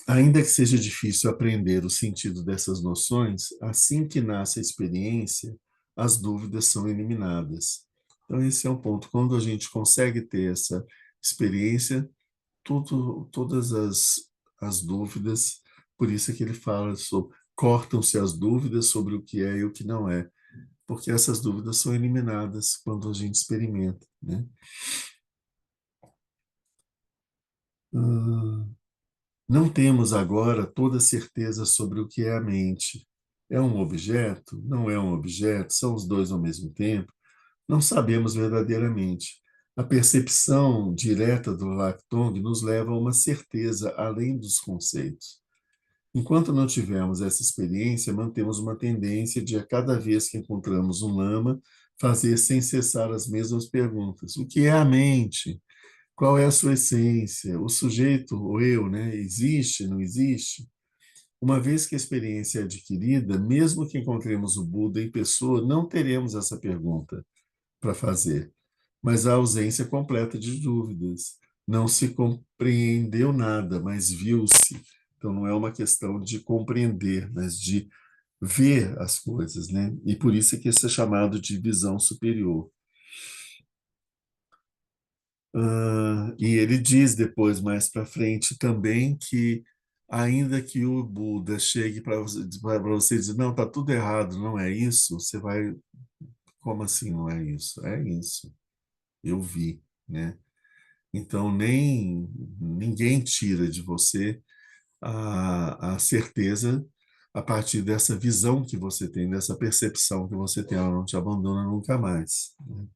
Ainda que seja difícil aprender o sentido dessas noções, assim que nasce a experiência, as dúvidas são eliminadas. Então, esse é um ponto. Quando a gente consegue ter essa experiência, todas as dúvidas, por isso é que ele fala sobre cortam-se as dúvidas sobre o que é e o que não é, porque essas dúvidas são eliminadas quando a gente experimenta, né? Não temos agora toda certeza sobre o que é a mente. É um objeto? Não é um objeto? São os dois ao mesmo tempo? Não sabemos verdadeiramente. A percepção direta do Lactong nos leva a uma certeza além dos conceitos. Enquanto não tivermos essa experiência, mantemos uma tendência de, a cada vez que encontramos um lama, fazer sem cessar as mesmas perguntas. O que é a mente? Qual é a sua essência? O sujeito, o eu, né? Existe, não existe? Uma vez que a experiência é adquirida, mesmo que encontremos o Buda em pessoa, não teremos essa pergunta para fazer, mas a ausência completa de dúvidas. Não se compreendeu nada, mas viu-se. Então não é uma questão de compreender, mas de ver as coisas, né? E por isso é que isso é chamado de visão superior. E ele diz depois, mais para frente, também que ainda que o Buda chegue para você e dizer, não, está tudo errado, não é isso, você vai, como assim não é isso? É isso, eu vi, né? Então, ninguém tira de você a certeza a partir dessa visão que você tem, dessa percepção que você tem, ela não te abandona nunca mais, né?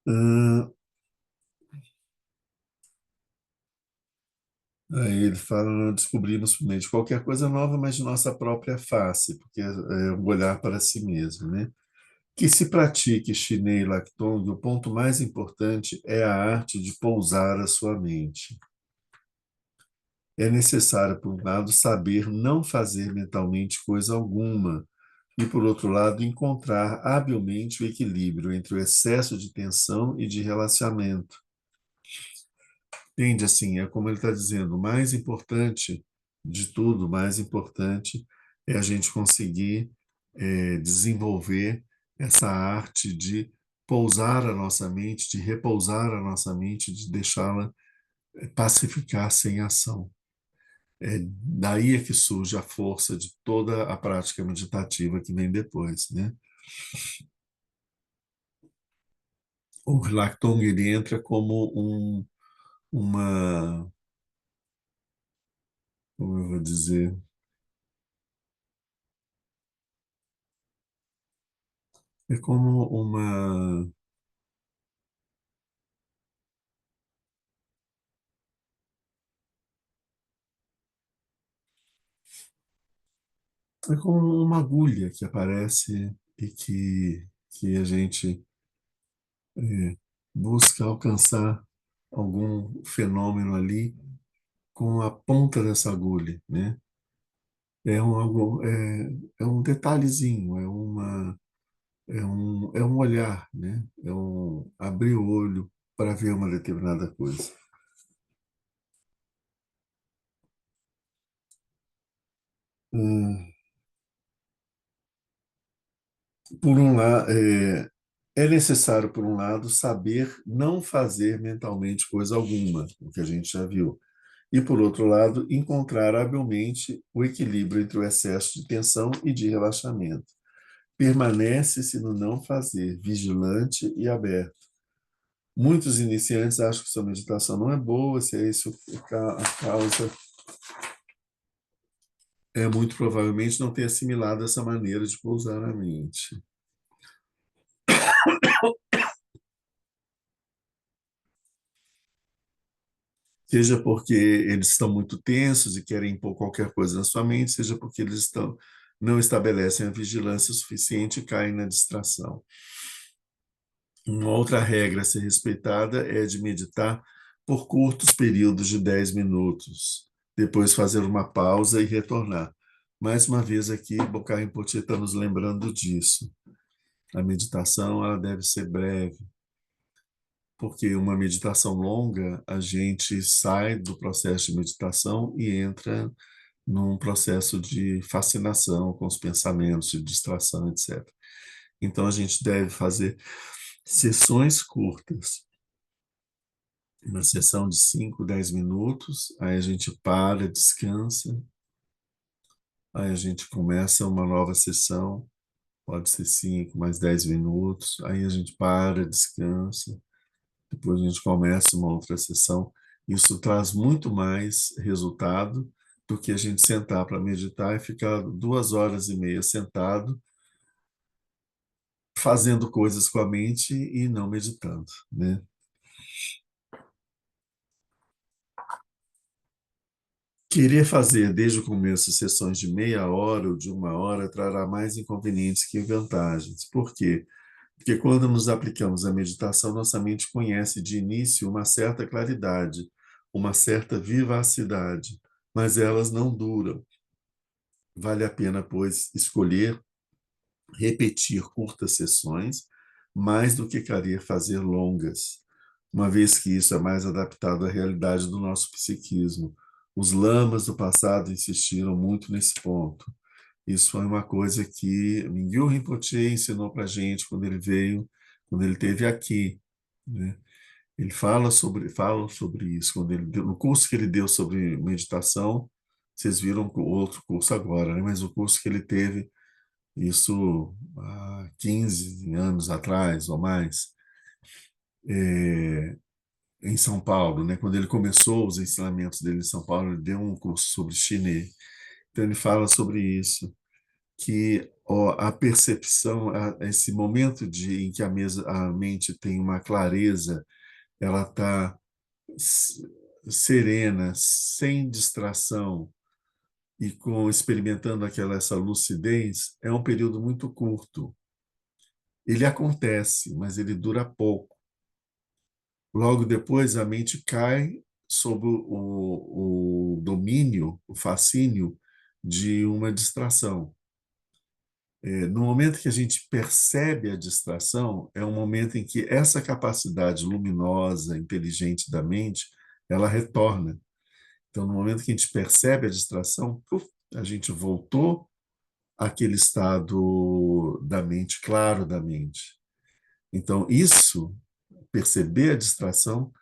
Ah, Aí ele fala, não descobrimos por meio de qualquer coisa nova, mas de nossa própria face, porque é o olhar para si mesmo, né? Que se pratique Chinei Lactong, o ponto mais importante é a arte de pousar a sua mente. É necessário, por um lado, saber não fazer mentalmente coisa alguma, e, por outro lado, encontrar habilmente o equilíbrio entre o excesso de tensão e de relaxamento. Entende? Assim, é como ele está dizendo, o mais importante de tudo, o mais importante é a gente conseguir desenvolver essa arte de pousar a nossa mente, de repousar a nossa mente, de deixá-la pacificar sem ação. Daí é que surge a força de toda a prática meditativa que vem depois, né? O Lactong ele entra como uma, como eu vou dizer, é como uma, é como uma agulha que aparece e que a gente é, busca alcançar algum fenômeno ali com a ponta dessa agulha, né? É um detalhezinho, é um olhar, né? É um abrir o olho para ver uma determinada coisa. Hum, Por um lado, é necessário, por um lado, saber não fazer mentalmente coisa alguma, o que a gente já viu. E, por outro lado, encontrar habilmente o equilíbrio entre o excesso de tensão e de relaxamento. Permanece-se no não fazer, vigilante e aberto. Muitos iniciantes acham que sua meditação não é boa, se é isso a causa, é muito provavelmente não ter assimilado essa maneira de pousar a mente. Seja porque eles estão muito tensos e querem impor qualquer coisa na sua mente, seja porque não estabelecem a vigilância suficiente e caem na distração. Uma outra regra a ser respeitada é de meditar por curtos períodos de 10 minutos, depois fazer uma pausa e retornar. Mais uma vez aqui, Bokar Rinpoche está nos lembrando disso. A meditação ela deve ser breve, porque uma meditação longa, a gente sai do processo de meditação e entra num processo de fascinação com os pensamentos, de distração, etc. Então, a gente deve fazer sessões curtas, uma sessão de 5, 10 minutos, aí a gente para, descansa, aí a gente começa uma nova sessão, pode ser 5 mais 10 minutos, aí a gente para, descansa, depois a gente começa uma outra sessão. Isso traz muito mais resultado do que a gente sentar para meditar e ficar 2 horas e meia sentado, fazendo coisas com a mente e não meditando, né? Querer fazer desde o começo sessões de meia hora ou de 1 hora trará mais inconvenientes que vantagens. Por quê? Porque quando nos aplicamos à meditação, nossa mente conhece de início uma certa claridade, uma certa vivacidade, mas elas não duram. Vale a pena, pois, escolher repetir curtas sessões, mais do que querer fazer longas, uma vez que isso é mais adaptado à realidade do nosso psiquismo. Os lamas do passado insistiram muito nesse ponto. Isso foi uma coisa que Mingyur Rinpoche ensinou para a gente quando ele veio, quando ele esteve aqui, né? Ele fala sobre isso. Quando ele deu, no curso que ele deu sobre meditação, vocês viram o outro curso agora, né? Mas o curso que ele teve, isso há 15 anos atrás ou mais, é, em São Paulo, né? Quando ele começou os ensinamentos dele em São Paulo, ele deu um curso sobre chinês. Então ele fala sobre isso, que ó, a percepção, esse momento em que a mente tem uma clareza, ela está serena, sem distração e experimentando essa lucidez, é um período muito curto. Ele acontece, mas ele dura pouco. Logo depois, a mente cai sob o domínio, o fascínio de uma distração. No momento que a gente percebe a distração, é um momento em que essa capacidade luminosa, inteligente da mente, ela retorna. Então, no momento que a gente percebe a distração, a gente voltou àquele estado da mente, claro da mente. Então, isso, perceber a distração,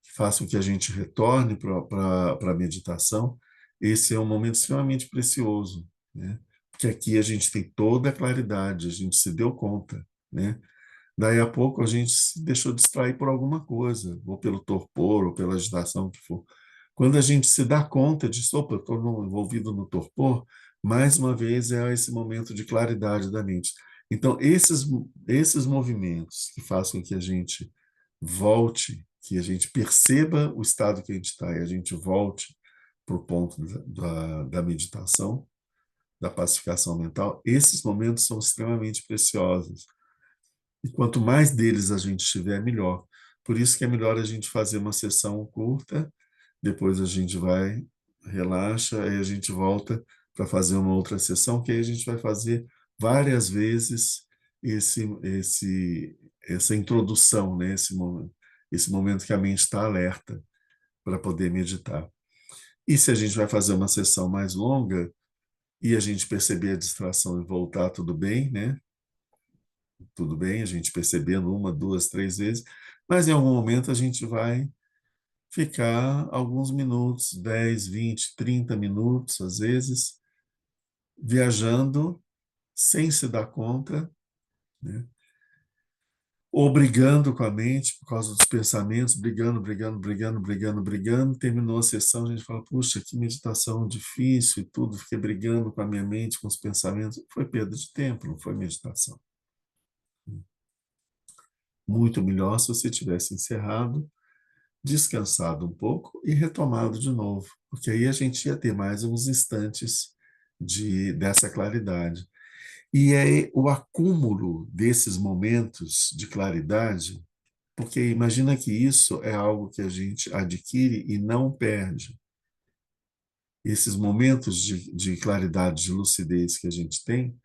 que faz com que a gente retorne para a meditação, esse é um momento extremamente precioso, né? Porque aqui a gente tem toda a claridade, a gente se deu conta, né? Daí a pouco a gente se deixou distrair por alguma coisa, ou pelo torpor, ou pela agitação que for. Quando a gente se dá conta disso, opa, eu estou envolvido no torpor, mais uma vez é esse momento de claridade da mente. Então, esses movimentos que fazem com que a gente volte, que a gente perceba o estado que a gente está e a gente volte para o ponto da meditação, da pacificação mental, esses momentos são extremamente preciosos. E quanto mais deles a gente tiver, melhor. Por isso que é melhor a gente fazer uma sessão curta, depois a gente vai, relaxa, aí a gente volta para fazer uma outra sessão, que aí a gente vai fazer várias vezes essa introdução, né? Esse momento que a mente está alerta para poder meditar. E se a gente vai fazer uma sessão mais longa e a gente perceber a distração e voltar, tudo bem, né? Tudo bem, a gente percebendo 1, 2, 3 vezes, mas em algum momento a gente vai ficar alguns minutos, 10, 20, 30 minutos, às vezes, viajando sem se dar conta, né? Ou brigando com a mente por causa dos pensamentos, brigando, terminou a sessão, a gente fala, puxa, que meditação difícil e tudo, fiquei brigando com a minha mente, com os pensamentos, foi perda de tempo, não foi meditação. Muito melhor se você tivesse encerrado, descansado um pouco e retomado de novo, porque aí a gente ia ter mais uns instantes dessa claridade. E é o acúmulo desses momentos de claridade, porque imagina que isso é algo que a gente adquire e não perde. Esses momentos de claridade, de lucidez que a gente tem,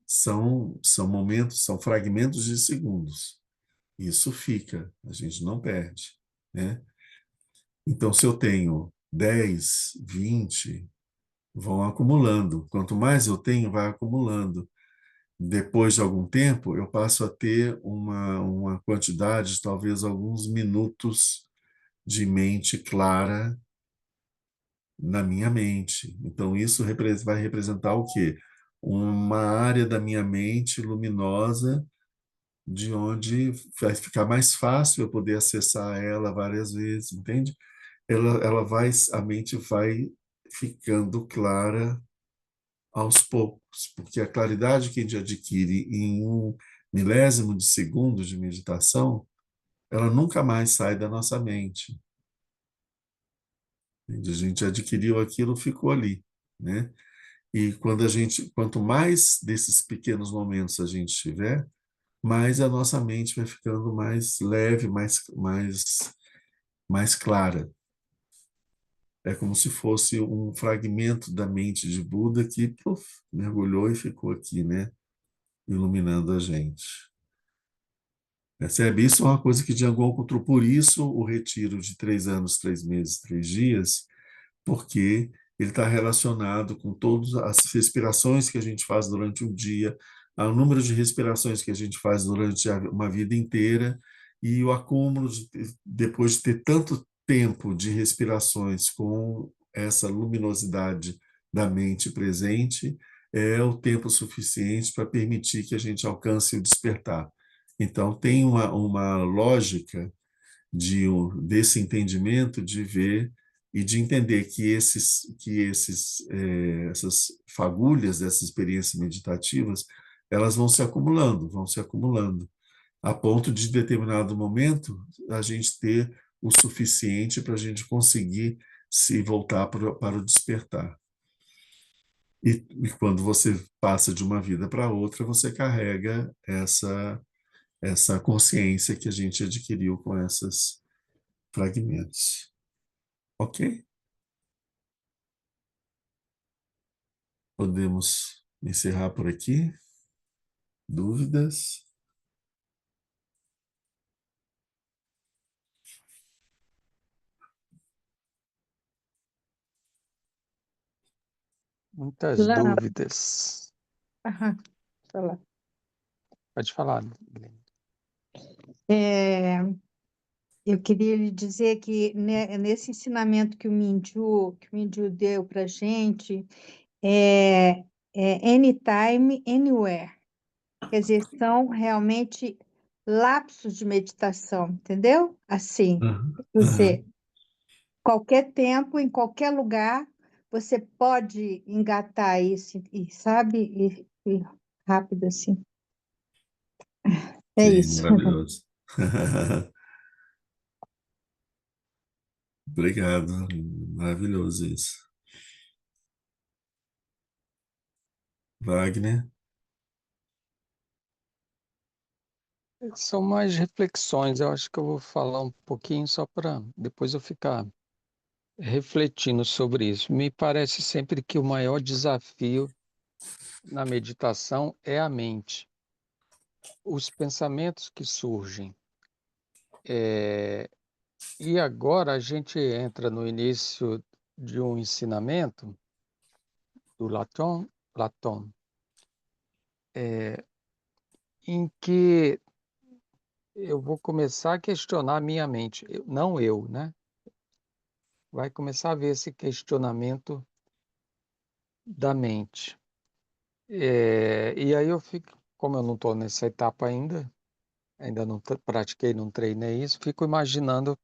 são momentos, são fragmentos de segundos. Isso fica, a gente não perde, né? Então, se eu tenho 10, 20, vão acumulando. Quanto mais eu tenho, vai acumulando. Depois de algum tempo, eu passo a ter uma quantidade de talvez alguns minutos de mente clara na minha mente. Então, isso vai representar o quê? Uma área da minha mente luminosa, de onde vai ficar mais fácil eu poder acessar ela várias vezes, entende? A mente vai ficando clara aos poucos, porque a claridade que a gente adquire em 1 milésimo de segundo de meditação, ela nunca mais sai da nossa mente. A gente adquiriu aquilo, ficou ali, né? E quanto mais desses pequenos momentos a gente tiver, mais a nossa mente vai ficando mais leve, mais clara. É como se fosse um fragmento da mente de Buda que mergulhou e ficou aqui, né? Iluminando a gente. Percebe? Isso é uma coisa que Django encontrou. Por isso, o retiro de 3 anos, 3 meses, 3 dias, porque ele está relacionado com todas as respirações que a gente faz durante o dia, o número de respirações que a gente faz durante uma vida inteira, e o acúmulo, depois de ter tanto tempo de respirações com essa luminosidade da mente presente, é o tempo suficiente para permitir que a gente alcance o despertar. Então, tem uma lógica desse entendimento de ver e de entender que essas fagulhas dessas experiências meditativas, elas vão se acumulando, a ponto de, em determinado momento, a gente ter o suficiente para a gente conseguir se voltar para o despertar. E quando você passa de uma vida para outra, você carrega essa consciência que a gente adquiriu com esses fragmentos. Ok? Podemos encerrar por aqui? Dúvidas? Muitas Lá, dúvidas. aham, tá lá. Pode falar, Helena. É, eu queria lhe dizer que nesse ensinamento que o Minju deu para a gente, é anytime, anywhere. Quer dizer, são realmente lapsos de meditação, entendeu? Assim, Uhum, você, uhum. qualquer tempo, em qualquer lugar, você pode engatar isso, e sabe? E rápido assim. É Sim, isso. maravilhoso. Obrigado, maravilhoso isso. Wagner? São mais reflexões. Eu acho que eu vou falar um pouquinho só para depois eu ficar refletindo sobre isso. Me parece sempre que o maior desafio na meditação é a mente. Os pensamentos que surgem. E agora a gente entra no início de um ensinamento do Platão, em que eu vou começar a questionar a minha mente, não eu, né? Vai começar a haver esse questionamento da mente. E aí eu fico, como eu não estou nessa etapa ainda não pratiquei, não treinei isso, fico imaginando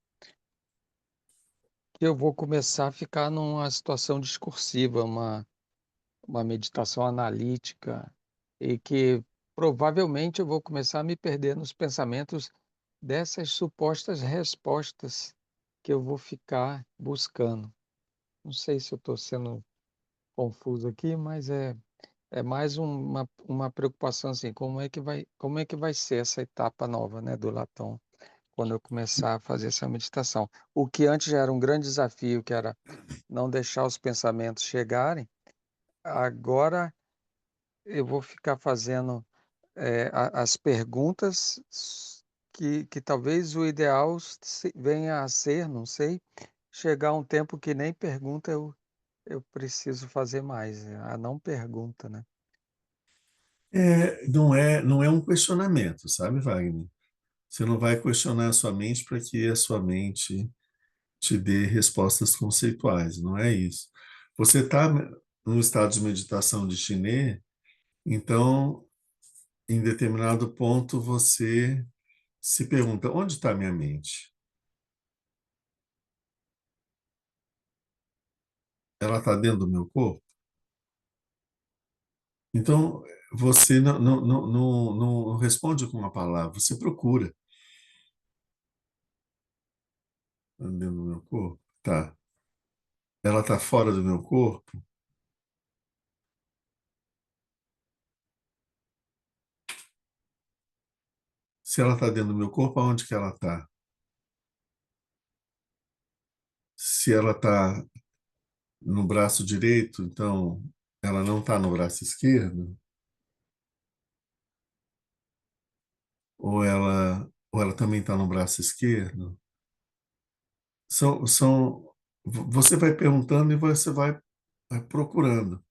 que eu vou começar a ficar numa situação discursiva, uma meditação analítica, e que provavelmente eu vou começar a me perder nos pensamentos dessas supostas respostas que eu vou ficar buscando. Não sei se eu estou sendo confuso aqui, mas é mais uma preocupação assim, como é que vai ser essa etapa nova, né, do Latão, quando eu começar a fazer essa meditação. O que antes já era um grande desafio, que era não deixar os pensamentos chegarem, agora eu vou ficar fazendo as perguntas que talvez o ideal venha a ser, não sei, chegar um tempo que nem pergunta eu preciso fazer mais, a não pergunta, né? Não é um questionamento, sabe, Wagner? Você não vai questionar a sua mente para que a sua mente te dê respostas conceituais, não é isso. Você está no estado de meditação de chinês, então, em determinado ponto, você se pergunta: onde está minha mente? Ela está dentro do meu corpo? Então, você não responde com uma palavra, você procura. Está dentro do meu corpo? Tá. Ela está fora do meu corpo? Se ela está dentro do meu corpo, aonde que ela está? Se ela está no braço direito, então ela não está no braço esquerdo? Ou ela também está no braço esquerdo? Você vai perguntando e você vai procurando.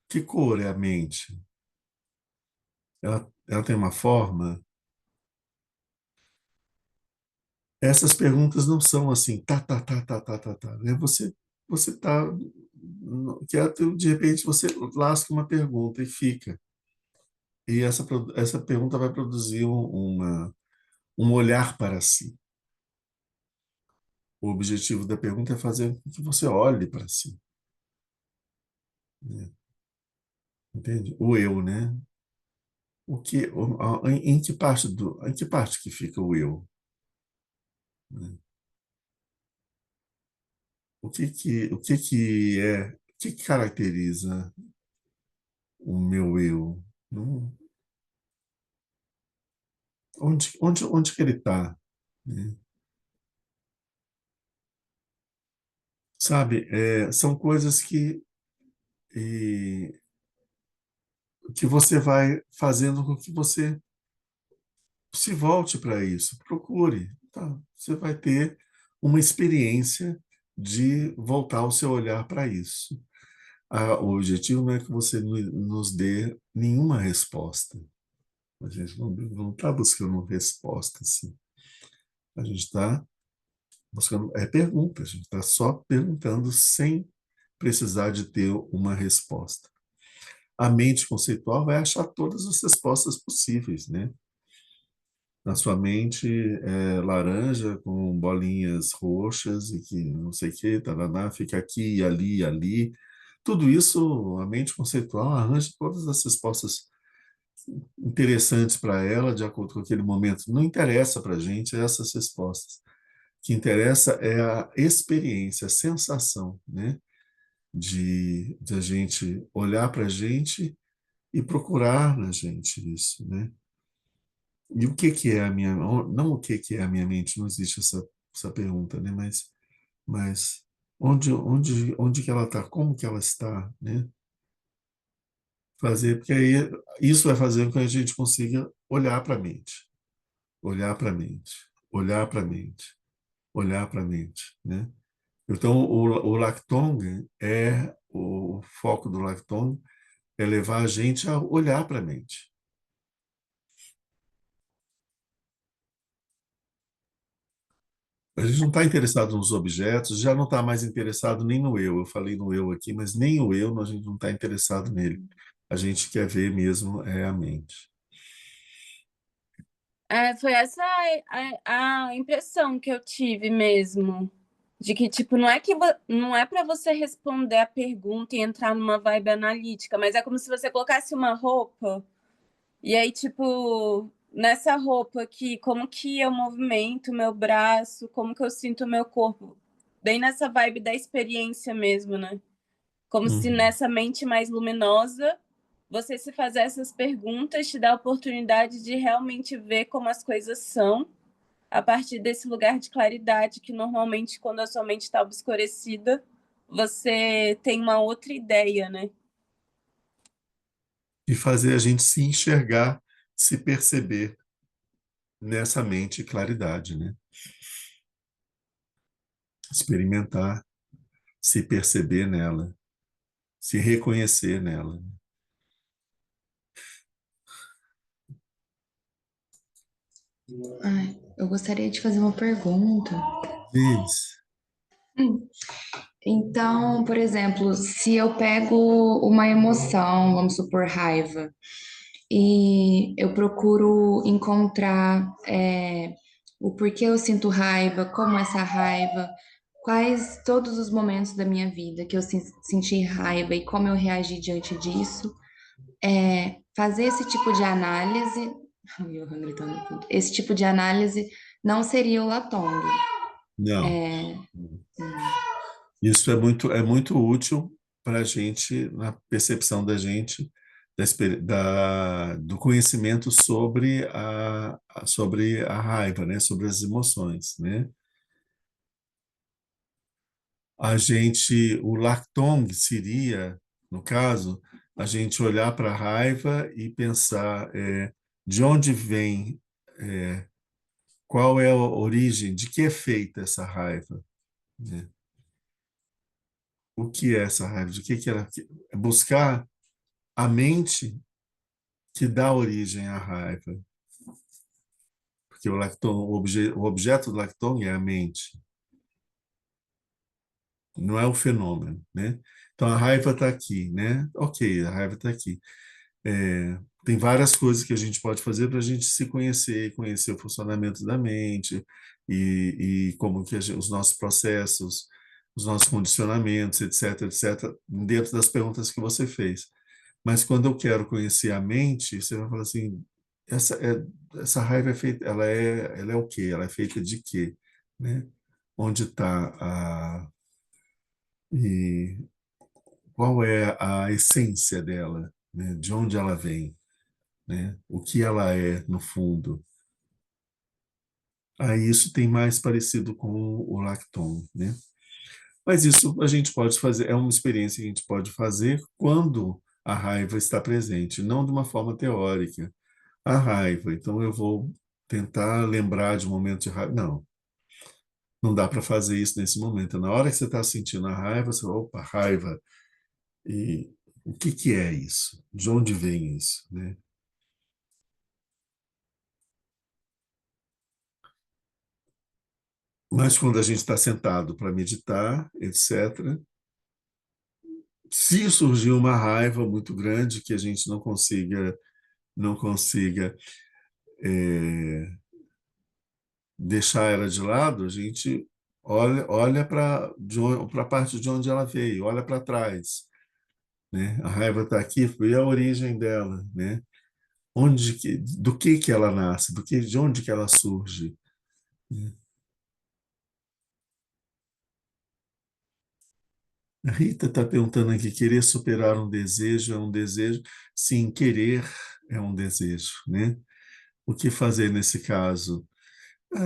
Que cor é a mente? Ela tem uma forma? essas perguntas não são assim, né? Você está quieto, de repente você lasca uma pergunta e fica. E essa pergunta vai produzir um olhar para si. O objetivo da pergunta é fazer com que você olhe para si, né? Entende? O eu, né? Em que parte que fica o eu, né? O que caracteriza o meu eu? Não- onde que ele está, né? Sabe, são coisas e, que você vai fazendo com que você se volte para isso, procure, tá? Você vai ter uma experiência de voltar o seu olhar para isso. O objetivo não é que você nos dê nenhuma resposta. A gente não está buscando resposta, assim. A gente está buscando pergunta, a gente está só perguntando sem precisar de ter uma resposta. A mente conceitual vai achar todas as respostas possíveis, né? Na sua mente laranja com bolinhas roxas e que não sei o que, taraná, fica aqui, ali, ali. Tudo isso, a mente conceitual arranja todas as respostas interessantes para ela, de acordo com aquele momento. Não interessa para a gente essas respostas. O que interessa é a experiência, a sensação, né? De a gente olhar para a gente e procurar na gente isso, né? E o que é a minha, não o que é a minha mente, não existe essa pergunta, né? Mas onde que ela está, como que ela está, né? Fazer, porque aí isso vai fazer com que a gente consiga olhar para a mente, olhar para a mente, olhar para a mente, olhar para a mente, né? Então o Lactong o foco do Lactong é levar a gente a olhar para a mente. A gente não está interessado nos objetos, já não está mais interessado nem no eu. Eu falei no eu aqui, mas nem o eu a gente não está interessado nele. A gente quer ver mesmo a mente. Foi essa a impressão que eu tive mesmo. De que, tipo, não é para você responder a pergunta e entrar numa vibe analítica, mas é como se você colocasse uma roupa e aí, tipo, nessa roupa aqui, como que eu movimento o meu braço, como que eu sinto o meu corpo, bem nessa vibe da experiência mesmo, né? Como se nessa mente mais luminosa você se fazer essas perguntas te dá a oportunidade de realmente ver como as coisas são a partir desse lugar de claridade que normalmente quando a sua mente está obscurecida você tem uma outra ideia, né? E fazer a gente se enxergar, se perceber nessa mente claridade, né? Experimentar, se perceber nela, se reconhecer nela. Eu gostaria de fazer uma pergunta. Diz. Então, por exemplo, se eu pego uma emoção, vamos supor raiva, e eu procuro encontrar o porquê eu sinto raiva, como essa raiva, quais todos os momentos da minha vida que eu senti raiva e como eu reagi diante disso, fazer esse tipo de análise, esse tipo de análise não seria o Latong. Não. Isso é muito útil para a gente, na percepção da gente, do conhecimento sobre a raiva, né? Sobre as emoções, né? O Lactong seria, no caso, a gente olhar para a raiva e pensar de onde vem, qual é a origem, de que é feita essa raiva, né? O que é essa raiva? De que ela é buscar a mente que dá origem à raiva. Porque porque o objeto do lactong é a mente, não é o fenômeno, né? Então a raiva está aqui, né? Ok, a raiva está aqui. Tem várias coisas que a gente pode fazer para a gente se conhecer, conhecer o funcionamento da mente e como que os nossos processos, os nossos condicionamentos, etc, etc, dentro das perguntas que você fez. Mas quando eu quero conhecer a mente, você vai falar assim, essa raiva é feita, ela é o quê? Ela é feita de quê? Né? Onde está e qual é a essência dela? Né? De onde ela vem? Né? O que ela é, no fundo. Aí isso tem mais parecido com o lacton, né? Mas isso a gente pode fazer, é uma experiência que a gente pode fazer quando a raiva está presente, não de uma forma teórica. A raiva, então eu vou tentar lembrar de um momento de raiva. Não dá para fazer isso nesse momento. Na hora que você está sentindo a raiva, você fala, opa, raiva. E o que é isso? De onde vem isso? Né? Mas quando a gente está sentado para meditar, etc., se surgir uma raiva muito grande que a gente não consiga deixar ela de lado, a gente olha para a parte de onde ela veio, olha para trás, né? A raiva está aqui, foi a origem dela, né? Do que ela nasce, de onde que ela surge, né? A Rita está perguntando aqui, querer superar um desejo é um desejo? Sim, querer é um desejo, né? O que fazer nesse caso?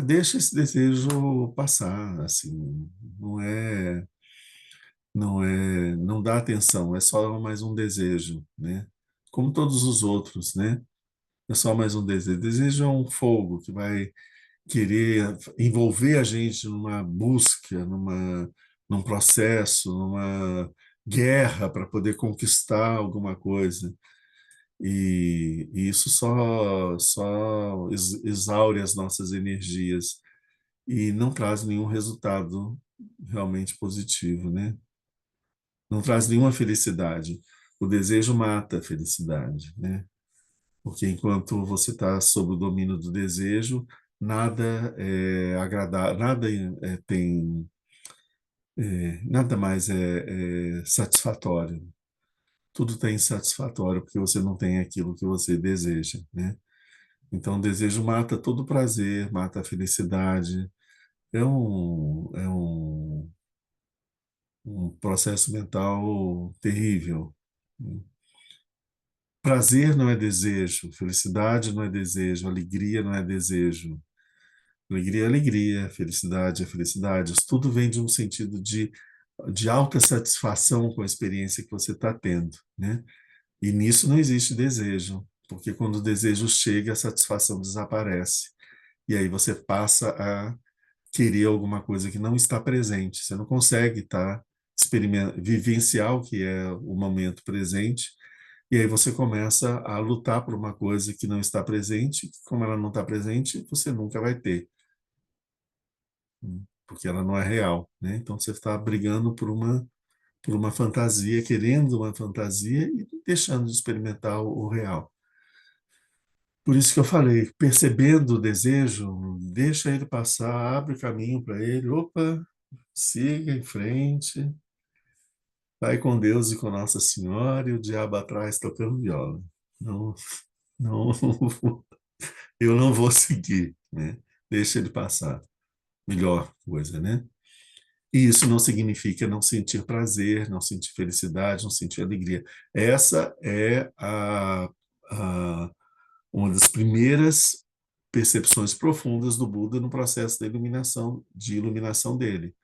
Deixa esse desejo passar, assim, não dá atenção, é só mais um desejo, né? Como todos os outros, né? É só mais um desejo. Desejo é um fogo que vai querer envolver a gente numa busca, num processo, numa guerra para poder conquistar alguma coisa. E isso só exaure as nossas energias e não traz nenhum resultado realmente positivo, né? Não traz nenhuma felicidade. O desejo mata a felicidade, né? Porque enquanto você está sob o domínio do desejo, nada é agradável, nada mais é satisfatório. Tudo está insatisfatório porque você não tem aquilo que você deseja, né? Então, o desejo mata todo o prazer, mata a felicidade. É um processo mental terrível. Prazer não é desejo, felicidade não é desejo, alegria não é desejo. Alegria é alegria, felicidade é felicidade. Isso tudo vem de um sentido de alta satisfação com a experiência que você está tendo, né? E nisso não existe desejo, porque quando o desejo chega, a satisfação desaparece. E aí você passa a querer alguma coisa que não está presente. Você não consegue vivenciar o que é o momento presente. E aí você começa a lutar por uma coisa que não está presente, que como ela não está presente, você nunca vai ter, porque ela não é real, né? Então você está brigando por uma fantasia, querendo uma fantasia e deixando de experimentar o real. Por isso que eu falei, percebendo o desejo, deixa ele passar, abre o caminho para ele, opa, siga em frente, vai com Deus e com Nossa Senhora e o diabo atrás tocando viola. Não, não, eu não vou seguir, né? Deixa ele passar. Melhor coisa, né? E isso não significa não sentir prazer, não sentir felicidade, não sentir alegria. Essa é uma das primeiras percepções profundas do Buda no processo de iluminação dele.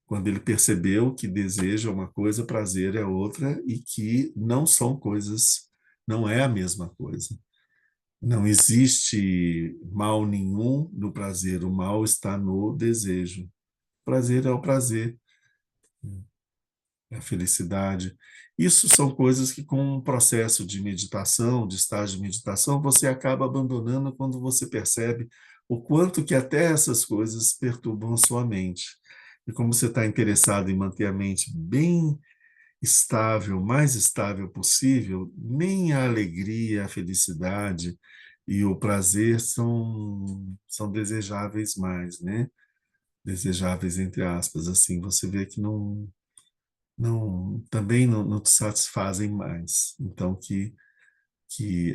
Quando ele percebeu que desejo é uma coisa, prazer é outra, e que não são coisas, não é a mesma coisa. Não existe mal nenhum no prazer, o mal está no desejo. O prazer é o prazer, é a felicidade. Isso são coisas que, com um processo de meditação, de estágio de meditação, você acaba abandonando quando você percebe o quanto que até essas coisas perturbam a sua mente. E como você está interessado em manter a mente bem estável, mais estável possível, nem a alegria, a felicidade e o prazer são desejáveis mais, né? Desejáveis entre aspas, assim, você vê que também não te satisfazem mais. Então, que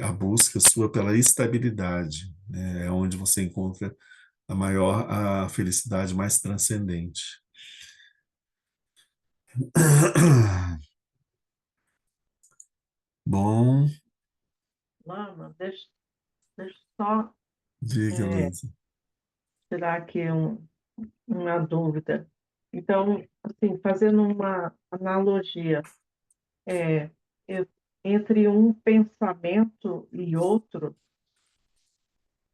a busca sua pela estabilidade, né, é onde você encontra a felicidade mais transcendente. Bom, Lama, deixa eu só diga, Luísa. tirar aqui uma dúvida. Então, assim, fazendo uma analogia, é, eu- entre um pensamento e outro,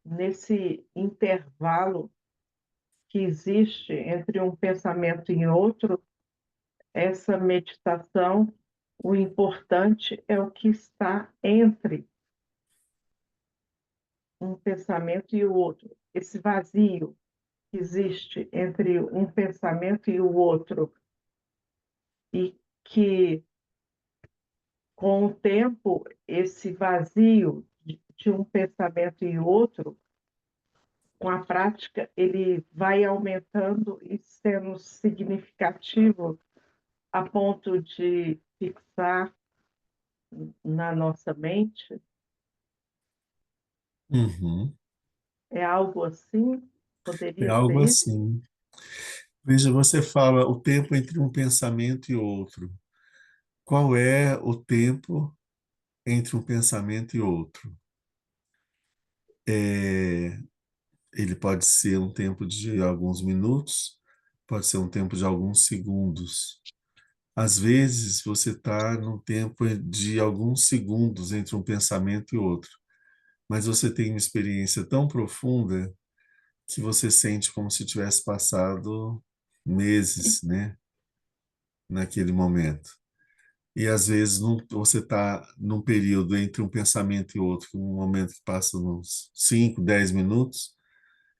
nesse intervalo que existe entre um pensamento e outro, essa meditação, o importante é o que está entre um pensamento e o outro. Esse vazio que existe entre um pensamento e o outro, e que, com o tempo, esse vazio de um pensamento e outro, com a prática, ele vai aumentando e sendo significativo a ponto de fixar na nossa mente. Uhum. É algo assim? É Poderia algo ser isso? assim. Veja, você fala o tempo entre um pensamento e outro. Qual é o tempo entre um pensamento e outro? É, ele pode ser um tempo de alguns minutos, pode ser um tempo de alguns segundos. Às vezes, você está num tempo de alguns segundos entre um pensamento e outro, mas você tem uma experiência tão profunda que você sente como se tivesse passado meses, né, naquele momento. E às vezes você está num período entre um pensamento e outro, um momento que passa uns 5, 10 minutos,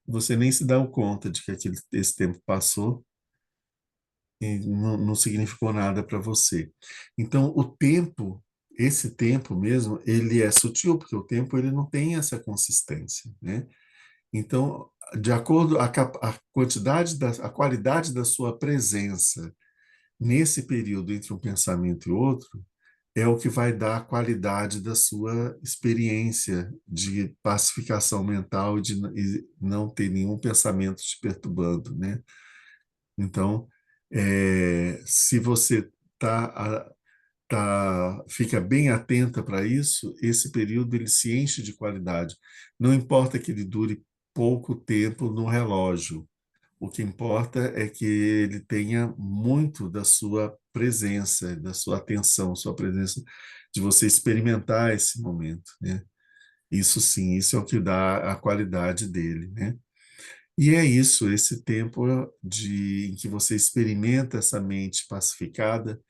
você nem se dá conta de que esse tempo passou e não significou nada para você. Então, o tempo, esse tempo mesmo, ele é sutil, porque o tempo ele não tem essa consistência, né? Então, de acordo a quantidade a qualidade da sua presença nesse período entre um pensamento e outro é o que vai dar a qualidade da sua experiência de pacificação mental e não ter nenhum pensamento te perturbando, né? Então, se você fica bem atenta para isso, esse período ele se enche de qualidade. Não importa que ele dure pouco tempo no relógio, o que importa é que ele tenha muito da sua presença, da sua atenção, sua presença, de você experimentar esse momento, né? Isso sim, isso é o que dá a qualidade dele, né? E é isso, esse tempo em que você experimenta essa mente pacificada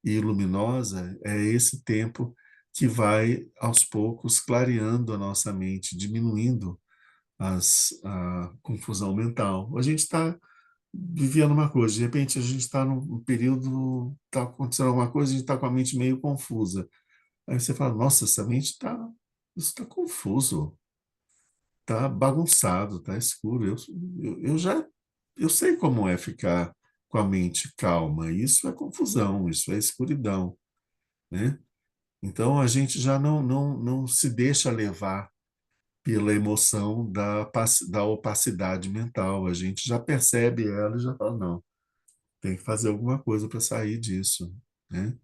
e luminosa, é esse tempo que vai, aos poucos, clareando a nossa mente, diminuindo a confusão mental. A gente está vivendo uma coisa, de repente a gente está num período, está acontecendo alguma coisa, a gente está com a mente meio confusa. Aí você fala, nossa, essa mente isso está confuso, está bagunçado, está escuro. Eu sei como é ficar com a mente calma. Isso é confusão, isso é escuridão, né? Então a gente já não se deixa levar pela emoção da opacidade mental. A gente já percebe ela e já fala, não, tem que fazer alguma coisa para sair disso, né?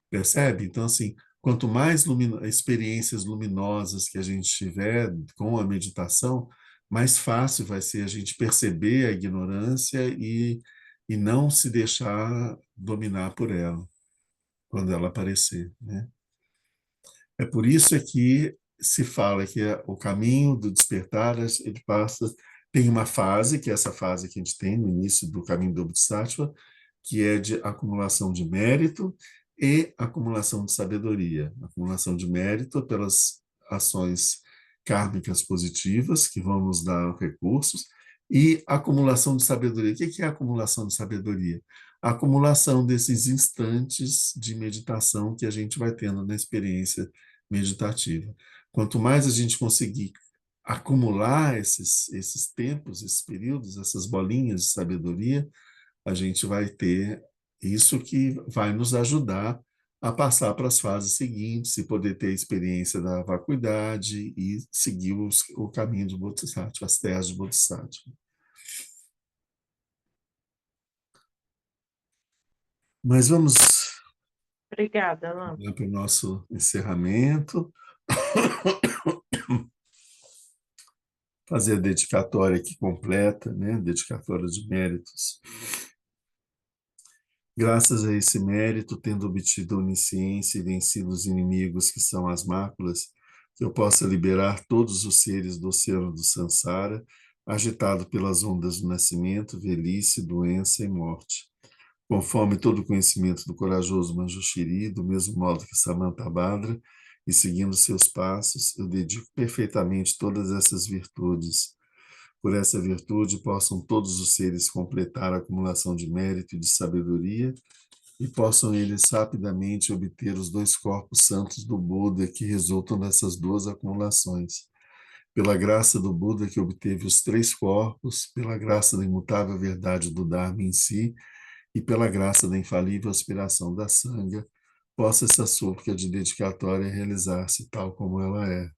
Percebe? Então, assim, quanto mais experiências luminosas que a gente tiver com a meditação, mais fácil vai ser a gente perceber a ignorância e não se deixar dominar por ela quando ela aparecer, né? É por isso que se fala que o caminho do despertar, ele passa, tem uma fase, que é essa fase que a gente tem no início do caminho do Bodhisattva, que é de acumulação de mérito e acumulação de sabedoria. Acumulação de mérito pelas ações kármicas positivas, que vão nos dar recursos, e acumulação de sabedoria. O que é a acumulação de sabedoria? A acumulação desses instantes de meditação que a gente vai tendo na experiência meditativa. Quanto mais a gente conseguir acumular esses tempos, esses períodos, essas bolinhas de sabedoria, a gente vai ter isso que vai nos ajudar a passar para as fases seguintes e poder ter a experiência da vacuidade e seguir o caminho do Bodhisattva, as terras do Bodhisattva. Mas vamos Obrigada, Alain. para o nosso encerramento. Fazer a dedicatória aqui completa, né? Dedicatória de méritos. Graças a esse mérito, tendo obtido a onisciência e vencido os inimigos que são as máculas, que eu possa liberar todos os seres do oceano do Sansara, agitado pelas ondas do nascimento, velhice, doença e morte. Conforme todo o conhecimento do corajoso Manjushri, do mesmo modo que Samantabhadra, e seguindo seus passos, eu dedico perfeitamente todas essas virtudes. Por essa virtude, possam todos os seres completar a acumulação de mérito e de sabedoria, e possam eles rapidamente obter os 2 corpos santos do Buda que resultam dessas 2 acumulações. Pela graça do Buda que obteve os 3 corpos, pela graça da imutável verdade do Dharma em si, e pela graça da infalível aspiração da Sangha, possa essa súplica de dedicatória realizar-se tal como ela é.